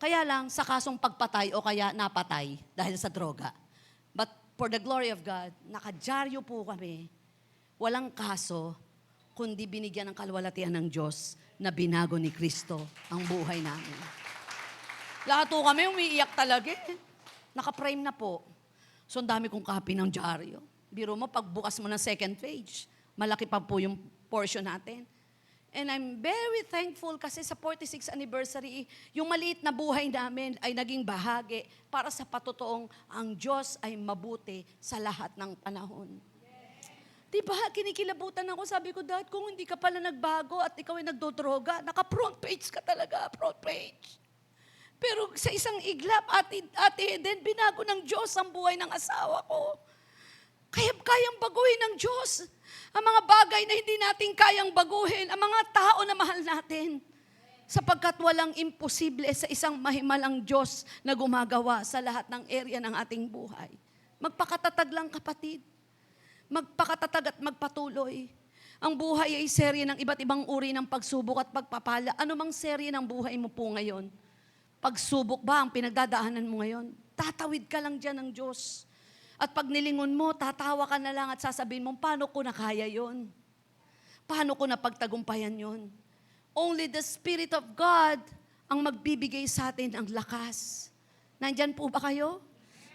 Speaker 2: Kaya lang, sa kasong pagpatay o kaya napatay dahil sa droga. But for the glory of God, nakadyaryo po kami. Walang kaso, kundi binigyan ng kalwalatian ng Diyos na binago ni Kristo ang buhay namin. Lahat po kami umiiyak talaga Naka-frame na po. So, ang dami kong copy ng dyaryo. Biro mo, pagbukas mo ng second page, malaki pa po yung portion natin. And I'm very thankful kasi sa 46th anniversary, yung maliit na buhay namin ay naging bahagi para sa patotoong ang Diyos ay mabuti sa lahat ng panahon. Diba, kinikilabutan ako, sabi ko, Dad, kung hindi ka pala nagbago at ikaw ay nagdodroga, naka-front page ka talaga, front page. Pero sa isang iglap, Ate Eden, binago ng Diyos ang buhay ng asawa ko. Kayang baguhin ng Diyos ang mga bagay na hindi natin kayang baguhin, ang mga tao na mahal natin. Sapagkat walang imposible sa isang mahimalang Diyos na gumagawa sa lahat ng area ng ating buhay. Magpakatatag lang, kapatid. Magpakatatag at magpatuloy. Ang buhay ay serye ng iba't ibang uri ng pagsubok at pagpapala. Ano mang serye ng buhay mo po ngayon? Pagsubok ba ang pinagdadaanan mo ngayon? Tatawid ka lang dyan ng Diyos. At pag nilingon mo, tatawa ka na lang at sasabihin mo, paano ko na kaya yun? Paano ko na pagtagumpayan yun? Only the Spirit of God ang magbibigay sa atin ang lakas. Nandyan po ba kayo?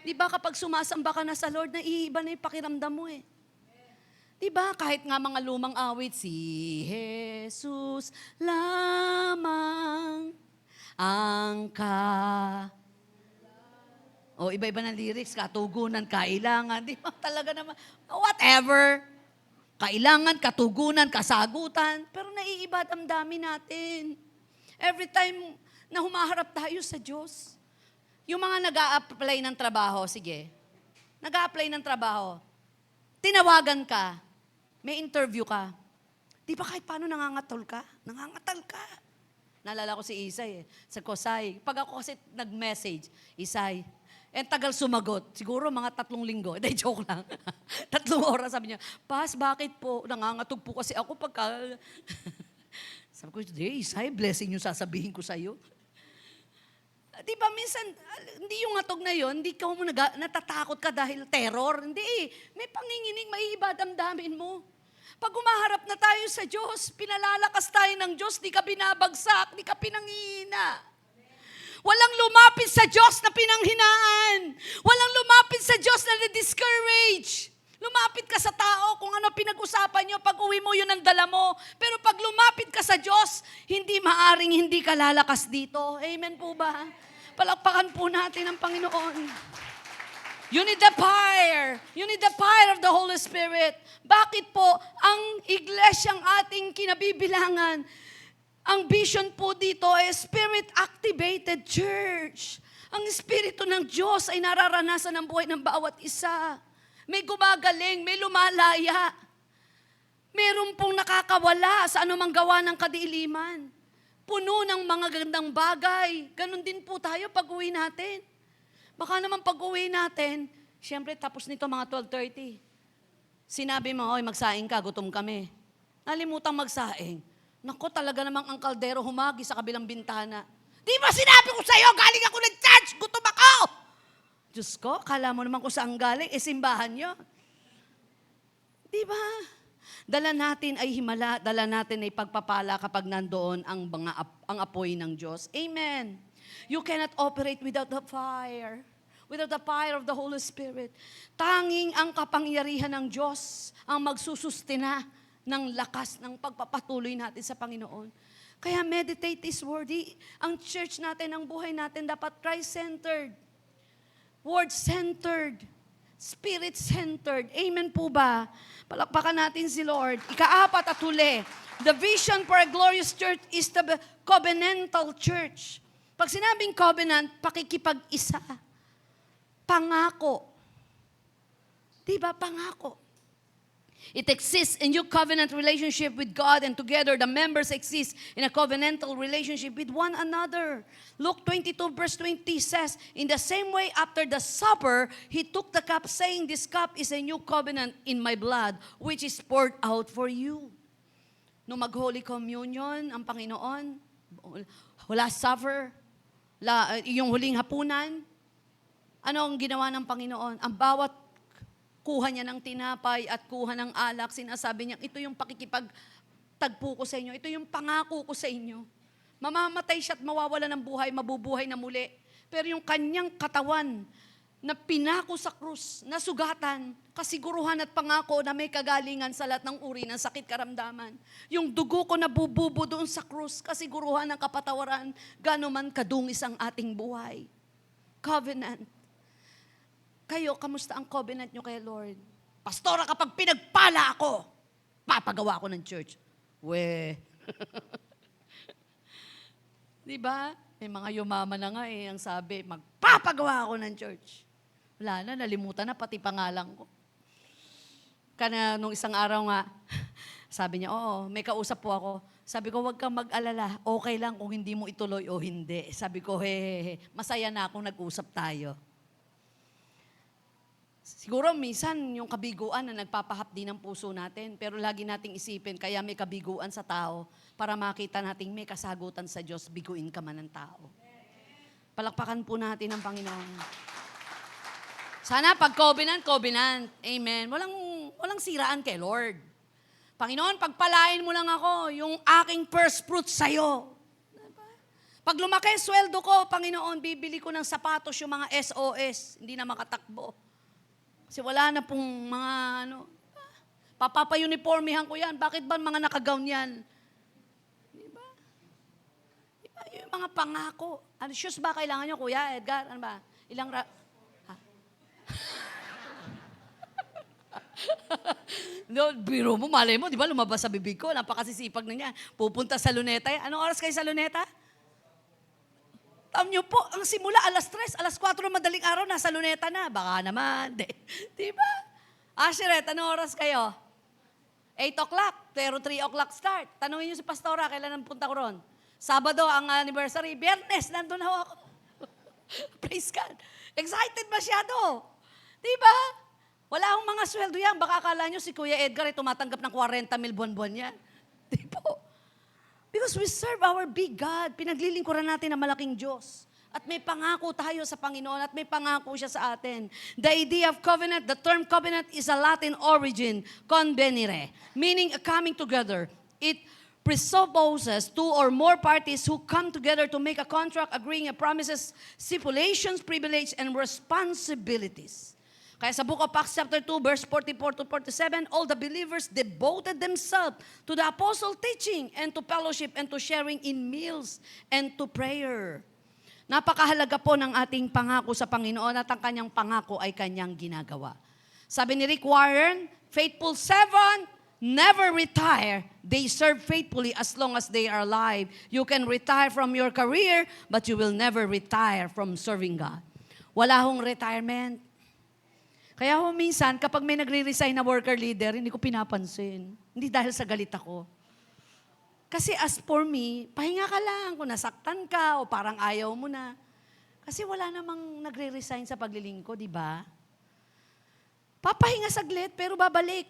Speaker 2: Di ba kapag sumasamba ka na sa Lord, naiiba na yung pakiramdam mo Di ba kahit nga mga lumang awit, si Jesus lamang ang O, iba-iba ng lyrics, katugunan, kailangan, di ba talaga naman, whatever. Kailangan, katugunan, kasagutan, pero naiiba damdamin natin. Every time na humaharap tayo sa Diyos. Yung mga nag-a-apply ng trabaho, sige, nag-a-apply ng trabaho, tinawagan ka, may interview ka, di ba kahit paano nangangatal ka? Nangangatal ka. Naalala ko si Isay sa Kosay. Pag ako kasi nag-message, Isay, tagal sumagot. Siguro mga 3 linggo. Hindi, joke lang. 3 oras, sabi niya, Pas, bakit po? Nangangatog po kasi ako pagka... Sabi ko, Isay, blessing yung sasabihin ko sa'yo. Di ba, minsan, hindi yung ngatog na yon, hindi ka mo natatakot ka dahil terror. Hindi may panginginig, maiiba damdamin mo. Pag umaharap na tayo sa Diyos, pinalalakas tayo ng Diyos, di ka binabagsak, di ka pinangihina. Walang lumapit sa Diyos na pinanghinaan. Walang lumapit sa Diyos na na-discourage. Lumapit ka sa tao kung ano pinag-usapan nyo, pag uwi mo yun ang dala mo. Pero pag lumapit ka sa Diyos, hindi maaring hindi ka lalakas dito. Amen po ba? Palakpakan po natin ang Panginoon. You need the fire. You need the fire of the Holy Spirit. Bakit po ang iglesyang ating kinabibilangan, ang vision po dito ay Spirit-activated church. Ang Espiritu ng Diyos ay nararanasan ng buhay ng bawat isa. May gumagaling, may lumalaya. Meron pong nakakawala sa anumang gawa ng kadiliman. Puno ng mga gandang bagay. Ganon din po tayo pag-uwi natin. Baka naman pag-uwi natin, siyempre tapos nito mga 12:30. Sinabi mo, oy, magsaing ka, gutom kami. Nalimutang magsaing. Nako, talaga namang ang kaldero humagi sa kabilang bintana. Di ba sinabi ko sa'yo, galing ako ng church, gutom ako! Diyos ko, kala mo naman kung saan galing, simbahan yun. Di ba? Dala natin ay himala, dala natin ay pagpapala kapag nandoon ang apoy ng Diyos. Amen. You cannot operate without the fire. Without the fire of the Holy Spirit. Tanging ang kapangyarihan ng Diyos ang magsusustina ng lakas ng pagpapatuloy natin sa Panginoon. Kaya meditate this word. Ang church natin, ang buhay natin dapat Christ-centered. Word-centered. Spirit-centered. Amen po ba? Palakpakan natin si Lord. Ika-apat at huli. The vision for a glorious church is the covenantal church. Pag sinabing covenant, pakikipag-isa. Pangako. Diba? Pangako. It exists in your covenant relationship with God, and together the members exist in a covenantal relationship with one another. Luke 22 verse 20 says, in the same way after the supper, he took the cup saying, this cup is a new covenant in my blood, which is poured out for you. Nung mag-Holy Communion, ang Panginoon, Last Supper, yung huling hapunan, ano ang ginawa ng Panginoon? Ang bawat kuha niya ng tinapay at kuha ng alak, sinasabi niya, ito yung pakikipagtagpo ko sa inyo, ito yung pangako ko sa inyo. Mamamatay siya at mawawala ng buhay, mabubuhay na muli. Pero yung kanyang katawan na pinako sa krus, nasugatan, kasiguruhan at pangako na may kagalingan sa lahat ng uri ng sakit karamdaman. Yung dugo ko na bububo doon sa krus, kasiguruhan ng kapatawaran, gano'n man kadungis ang ating buhay. Covenant. Kayo, kamusta ang covenant nyo kay Lord? Pastora, kapag pinagpala ako, papagawa ako ng church. Diba? May mga yumaman na nga ang sabi, magpapagawa ako ng church. Wala na, nalimutan na, pati pangalan ko. Kana nung isang araw nga, sabi niya, oo, may kausap po ako. Sabi ko, huwag kang mag-alala, okay lang kung hindi mo ituloy o hindi. Sabi ko, hehehe, masaya na akong nag-usap tayo. Siguro minsan yung kabiguan na nagpapahapdi ng puso natin, pero lagi nating isipin, kaya may kabiguan sa tao para makita nating may kasagutan sa Diyos, biguin ka man ng tao. Palakpakan po natin ang Panginoon. Sana pag covenant, covenant. Amen. Walang siraan kay Lord. Panginoon, pagpalain mo lang ako, yung aking first fruit sa'yo. Pag lumaki sweldo ko, Panginoon, bibili ko ng sapatos yung mga SOS, hindi na makatakbo. Kasi wala na pong mga, papapa-uniformihan ko yan. Bakit ba mga nakagown yan? Diba? Diba? Yung mga pangako. Ano, shoes ba kailangan nyo, Kuya Edgar? Ano ba? No, biro mo, malay mo, di ba, lumabas sa bibig ko, napakasisipag na niya. Pupunta sa Luneta. Anong oras kayo sa Luneta? Alam niyo po, ang simula alas 3, alas 4 madaling araw, nasa Luneta na. Baka naman, di ba? Asheret, anong oras kayo? 8 o'clock, pero 3 o'clock start. Tanungin niyo si Pastora, kailan ang punta ko ron? Sabado, ang anniversary. Biyernes, nandun ako. Praise God. Excited masyado. Di ba? Wala akong mga sweldo yan. Baka akala nyo si Kuya Edgar ay tumatanggap ng 40,000 buwan-buwan yan. Di po? Because we serve our big God. Pinaglilingkuran natin ang malaking Diyos. At may pangako tayo sa Panginoon at may pangako siya sa atin. The idea of covenant, the term covenant is a Latin origin, convenire, meaning a coming together. It presupposes two or more parties who come together to make a contract agreeing on promises, stipulations, privilege, and responsibilities. Kaya sa Book of Acts chapter 2, verse 44 to 47, all the believers devoted themselves to the apostle teaching and to fellowship and to sharing in meals and to prayer. Napakahalaga po ng ating pangako sa Panginoon at ang kanyang pangako ay kanyang ginagawa. Sabi ni Rick Warren, faithful 7 never retire. They serve faithfully as long as they are alive. You can retire from your career, but you will never retire from serving God. Wala hong retirement. Kaya minsan, kapag may nagre-resign na worker leader, hindi ko pinapansin. Hindi dahil sa galit ako. Kasi as for me, pahinga ka lang kung nasaktan ka o parang ayaw mo na. Kasi wala namang nagre-resign sa paglilingkod, di ba? Papahinga saglit, pero babalik.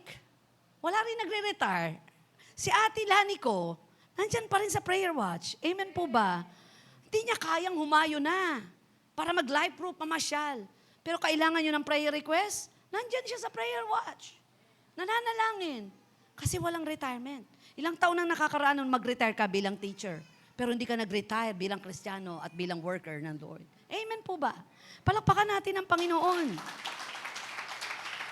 Speaker 2: Wala rin nagre-retire. Si Ate Lani ko, nandyan pa rin sa prayer watch. Amen po ba? Hindi niya kayang humayo na para mag-life proof, mamasyal. Pero kailangan nyo ng prayer request, nandyan siya sa prayer watch. Nananalangin. Kasi walang retirement. Ilang taon nang nakakaraan nung mag-retire ka bilang teacher, pero hindi ka nag-retire bilang Kristiyano at bilang worker ng Lord. Amen po ba? Palakpakan natin ang Panginoon.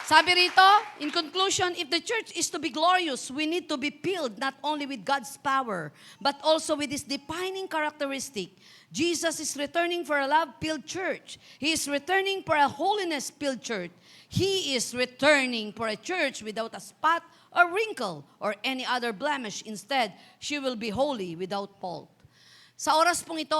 Speaker 2: Sabi rito, in conclusion, if the church is to be glorious, we need to be filled not only with God's power, but also with His defining characteristic. Jesus is returning for a love-filled church. He is returning for a holiness-filled church. He is returning for a church without a spot or wrinkle or any other blemish. Instead, she will be holy without fault. Sa oras pong ito,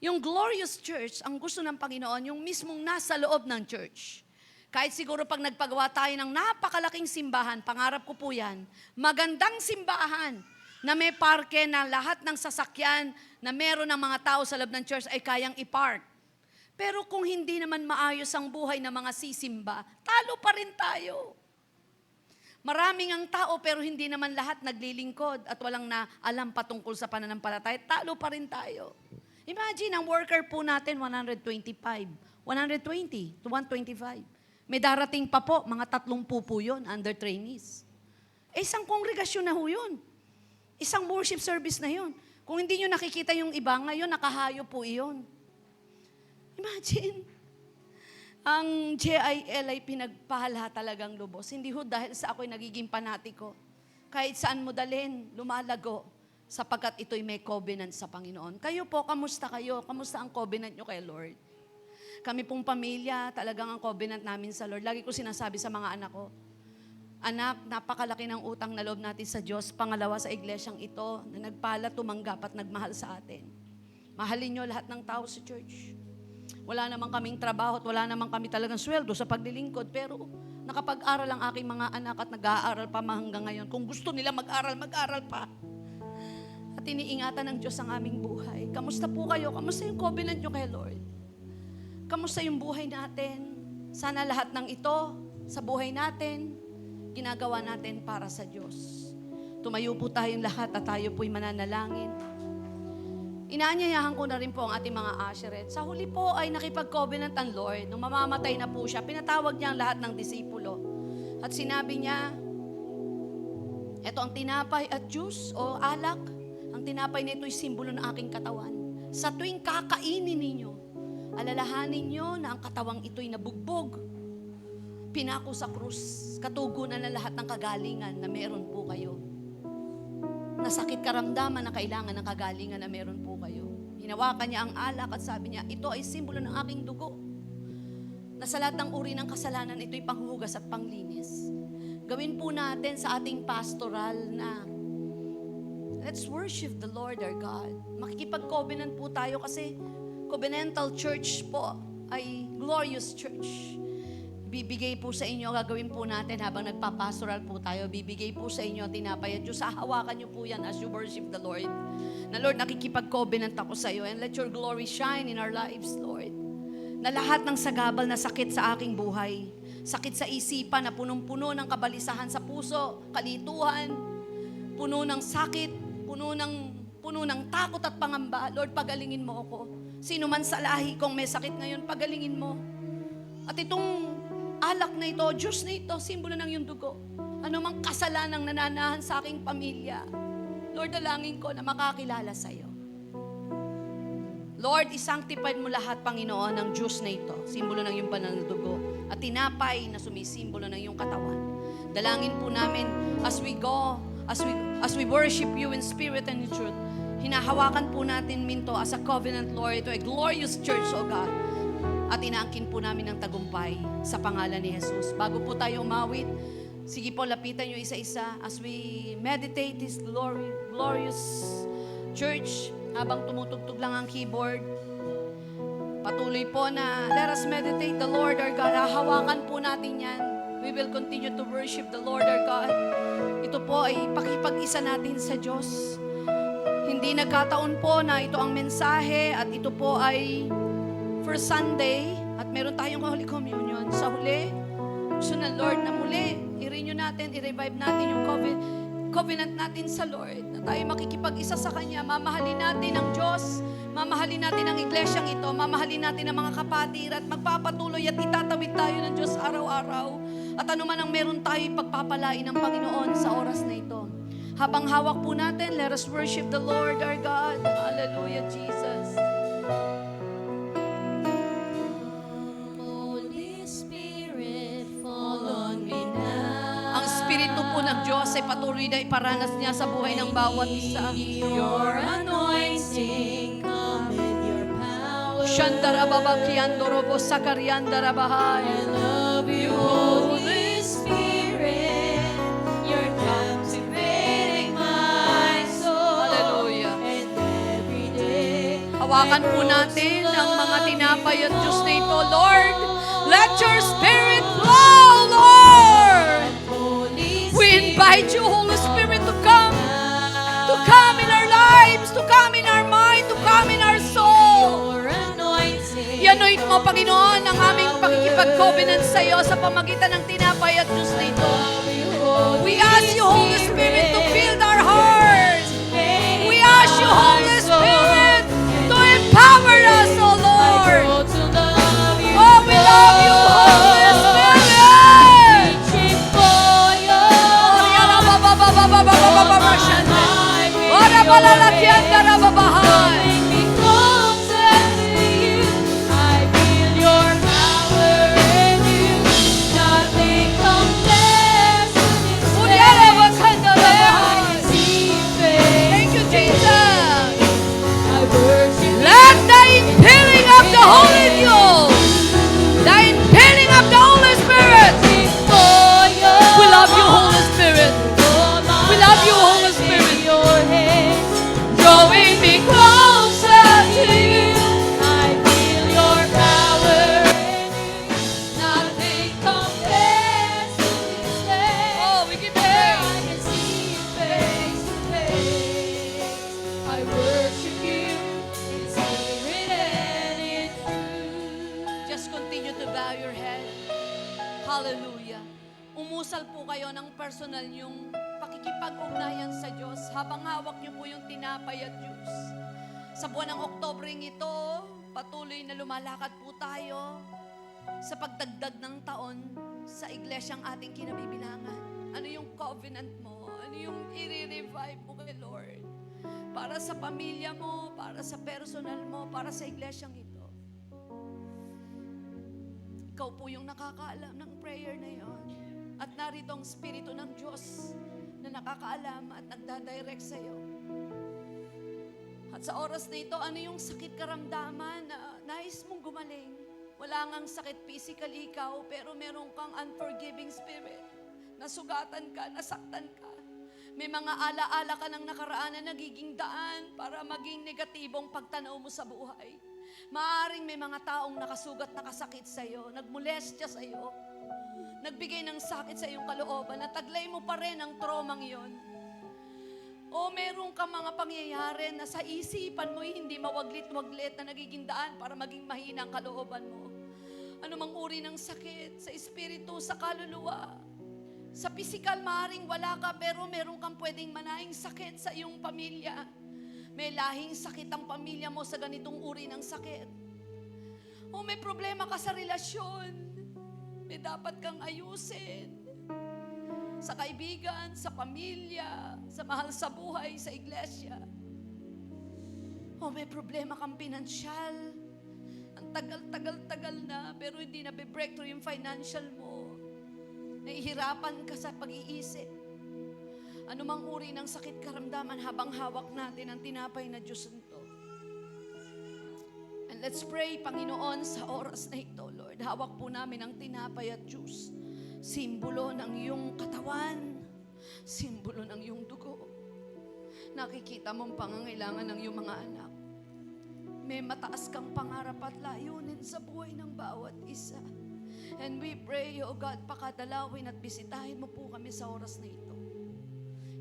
Speaker 2: yung glorious church, ang gusto ng Panginoon, yung mismong nasa loob ng church. Kahit siguro pag nagpagawa tayo ng napakalaking simbahan, pangarap ko po yan, magandang simbahan na may parke na lahat ng sasakyan na meron ng mga tao sa loob ng church ay kayang i-park. Pero kung hindi naman maayos ang buhay ng mga sisimba, talo pa rin tayo. Maraming ang tao pero hindi naman lahat naglilingkod at walang na alam patungkol sa pananampalataya, talo pa rin tayo. Imagine, ang worker po natin, 120 to 125. May darating pa po, mga 30 po yun, under trainees. Isang kongregasyon na ho yun. Isang worship service na yun. Kung hindi nyo nakikita yung iba, ngayon nakahayo po iyon. Imagine, ang JIL ay pinagpahala talagang lubos. Hindi ho dahil sa ako'y nagiging panatiko. Kahit saan mo dalhin, lumalago, sapagkat ito'y may covenant sa Panginoon. Kayo po, kamusta kayo? Kamusta ang covenant nyo kay Lord? Kami pong pamilya, talagang ang covenant namin sa Lord. Lagi ko sinasabi sa mga anak ko, anak, napakalaki ng utang na loob natin sa Diyos. Pangalawa sa iglesyang ito, na nagpala, tumanggap at nagmahal sa atin. Mahalin nyo lahat ng tao sa church. Wala namang kaming trabaho at wala namang kami talagang sweldo sa paglilingkod. Pero nakapag-aral ang aking mga anak at nag-aaral pa hanggang ngayon. Kung gusto nila mag-aral, mag-aral pa. At iniingatan ng Diyos ang aming buhay. Kamusta po kayo? Kamusta yung covenant nyo kay Lord? Kamusta yung buhay natin? Sana lahat ng ito sa buhay natin, ginagawa natin para sa Diyos. Tumayo po tayong lahat at tayo po'y mananalangin. Inaanyayahan ko na rin po ang ating mga usherette. Sa huli po ay nakipag-covenant ang Lord. Nung mamamatay na po siya, pinatawag niya ang lahat ng disipulo. At sinabi niya, eto ang tinapay at juice o alak. Ang tinapay na ito'y simbolo ng aking katawan. Sa tuwing kakainin ninyo, alalahanin nyo na ang katawang ito'y nabugbog. Pinako sa krus, katugunan na lahat ng kagalingan na meron po kayo. Nasakit karamdaman na kailangan ng kagalingan na meron po kayo. Hinawakan niya ang alak at sabi niya, ito ay simbolo ng aking dugo. Na sa lahat ng uri ng kasalanan, ito'y panghuhugas at panglinis. Gawin po natin sa ating pastoral na let's worship the Lord our God. Makikipag-covenant po tayo kasi covenantal church po ay glorious church. Bibigay po sa inyo, gagawin po natin habang nagpapastoral po tayo, bibigay po sa inyo tinapay at Diyos. Hahawakan niyo po yan as you worship the Lord. Na Lord, nakikipag-covenant ako sa iyo and let your glory shine in our lives, Lord. Na lahat ng sagabal na sakit sa aking buhay, sakit sa isipan na punong-puno ng kabalisahan sa puso, kalituhan, puno ng sakit, puno ng takot at pangamba, Lord, pagalingin mo ako. Sino man sa lahi kong may sakit ngayon, pagalingin mo. At itong alak na ito, juice na ito, simbolo ng iyong dugo. Ano mang kasalanang nananahan sa aking pamilya, Lord, dalangin ko na makakilala sa iyo. Lord, isanctify mo lahat, Panginoon, ng juice na ito, simbolo ng iyong pananadugo, at tinapay na sumisimbolo ng iyong katawan. Dalangin po namin as we go, as we worship you in spirit and in truth, hinahawakan po natin minto as a covenant, Lord, to a glorious church, O God. At inaangkin po namin ng tagumpay sa pangalan ni Jesus. Bago po tayo umawit, sige po, lapitan nyo isa-isa as we meditate this glorious church. Habang tumutugtog lang ang keyboard, patuloy po na let us meditate the Lord our God. Hahawakan po natin yan. We will continue to worship the Lord our God. Ito po ay pakipag-isa natin sa Diyos. Hindi nagkataon po na ito ang mensahe at ito po ay first Sunday at meron tayong Holy Communion. Sa huli, gusto ng Lord na muli, i-renew natin, i-revive natin yung covenant natin sa Lord. Na tayo makikipag-isa sa Kanya, mamahalin natin ang Diyos, mamahalin natin ang iglesyang ito, mamahalin natin ang mga kapatid at magpapatuloy at itatawid tayo ng Diyos araw-araw. At ano man ang meron tayo pagpapalain ng Panginoon sa oras na ito. Habang hawak po natin, let us worship the Lord our God. Hallelujah, Jesus.
Speaker 1: Holy Spirit, fall on me now.
Speaker 2: Ang Espiritu po ng Diyos ay patuloy na iparanas niya sa buhay ng bawat isa.
Speaker 1: Your anointing, come with your power.
Speaker 2: Shandarababakiandorobo sakariandarabahay.
Speaker 1: I love you, Holy Spirit. You're captivating my soul.
Speaker 2: Hallelujah.
Speaker 1: And every day,
Speaker 2: Hawakan po natin ang mga tinapay at Diyos na ito, Lord. Let your Spirit flow, Lord.
Speaker 1: Holy
Speaker 2: We invite you, Holy Spirit, to come in our lives, to come in our mind, to come in our soul.
Speaker 1: Your anointing.
Speaker 2: I-anoint mo, Panginoon, ang aming pakikipag-covenant sa iyo sa pamagitan ng tinapay at Diyos na ito. We ask you, Holy Spirit, to fill our hearts. We ask you, Holy Spirit, to empower us, O Lord. Oh, we love you, Holy Spirit. Ora balalakian darababahay. Thank you, Jesus. Let the infilling of the Holy Ghost, the infilling of the Holy Spirit. We love you, Holy Spirit. We love you, Holy Spirit. Drawing me closer to you.
Speaker 1: I feel your power. Nothing compares to this place.
Speaker 2: Oh, we give
Speaker 1: Where
Speaker 2: you.
Speaker 1: I can see you face to face. I worship you in spirit and in truth.
Speaker 2: Just continue to bow your head. Hallelujah. Umusal po kayo ng personal yung pakikipag-ugnayan sa Diyos habang hawak niyo po yung tinapay at juice. Sa buwan ng Oktobring ito, patuloy na lumalakad po tayo sa pagdagdag ng taon sa iglesyang ating kinabibilangan. Ano yung covenant mo? Ano yung i-revive mo kay Lord? Para sa pamilya mo, para sa personal mo, para sa iglesyang ito. Ikaw po yung nakakaalam ng prayer na yon. At narito ang Espiritu ng Diyos na nakakaalam at nagdadirect sa iyo. At sa oras na ito, ano yung sakit karamdaman na nais mong gumaling? Wala ngang sakit physical ikaw, pero meron kang unforgiving spirit. Nasugatan ka, nasaktan ka. May mga alaala ka ng nakaraan na nagiging daan para maging negatibong pagtanaw mo sa buhay. Maaring may mga taong nakasugat, nakasakit sa iyo, nagmolestya sa iyo, nagbigay ng sakit sa iyong kalooban, nataglay mo pa rin ang tromang iyon. O meron ka mga pangyayari na sa isipan mo hindi mawaglit-waglit na nagiging daan para maging mahina ang kalooban mo. Ano mang uri ng sakit, sa espiritu, sa kaluluwa, sa pisikal maaring wala ka pero meron kang pwedeng manaing sakit sa iyong pamilya. May lahing sakit ang pamilya mo sa ganitong uri ng sakit. O may problema ka sa relasyon. May dapat kang ayusin. Sa kaibigan, sa pamilya, sa mahal sa buhay, sa iglesia. O may problema kang pinansyal. Ang tagal-tagal-tagal na, pero hindi na be-breakthrough yung financial mo. Nahihirapan ka sa pag-iisip. Ano mang uri ng sakit karamdaman habang hawak natin ang tinapay na Diyos nito. And let's pray, Panginoon, sa oras na ito, Lord. Hawak po namin ang tinapay at juice. Simbolo ng iyong katawan. Simbolo ng iyong dugo. Nakikita mong pangangailangan ng iyong mga anak. May mataas kang pangarap at layunin sa buhay ng bawat isa. And we pray, O God, pakadalawin at bisitahin mo po kami sa oras na ito.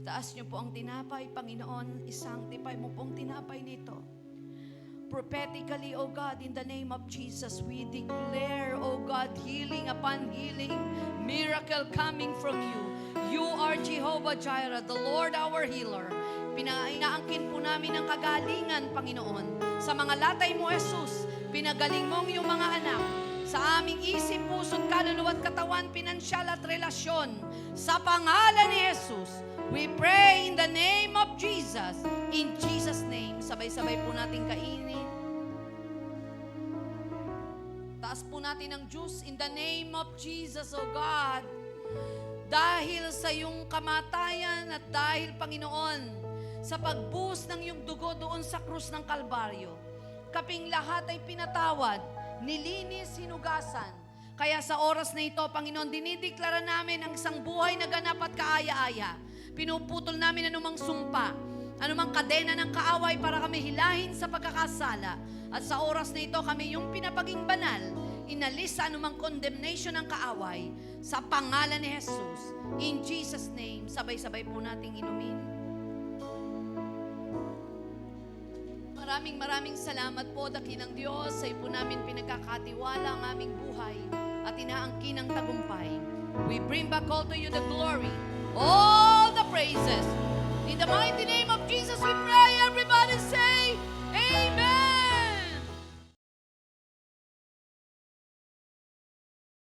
Speaker 2: Taas niyo po ang tinapay, Panginoon, isanctify mo pong tinapay nito. Prophetically, O God, in the name of Jesus, we declare, O God, healing upon healing, miracle coming from you. You are Jehovah Jireh, the Lord our healer. Inaangkin po namin ang kagalingan, Panginoon. Sa mga latay mo, Jesus, pinagaling mong yung mga anak. Sa aming isip, puso't kaluluwa at katawan, pinansyal at relasyon. Sa pangalan ni Jesus, we pray in the name of Jesus. In Jesus' name, sabay-sabay po natin kainin. Taas po natin ang juice in the name of Jesus, O God. Dahil sa iyong kamatayan at dahil, Panginoon, sa pagbuhos ng iyong dugo doon sa krus ng Kalbaryo, kaping lahat ay pinatawad, nilinis, hinugasan. Kaya sa oras na ito, Panginoon, dinideklara namin ang isang buhay na ganap at kaaya-aya. Pinuputol namin anumang sumpa, anumang kadena ng kaaway para kami hilahin sa pagkakasala. At sa oras na ito, kami yung pinapaging banal, inalis sa anumang condemnation ng kaaway sa pangalan ni Jesus. In Jesus' name, sabay-sabay po nating inumin. Maraming salamat po, dakilang Diyos, sa iyo po namin pinagkakatiwala ang aming buhay at inaangkin ang tagumpay. We bring back all to you the glory, all the praises. In the mighty name of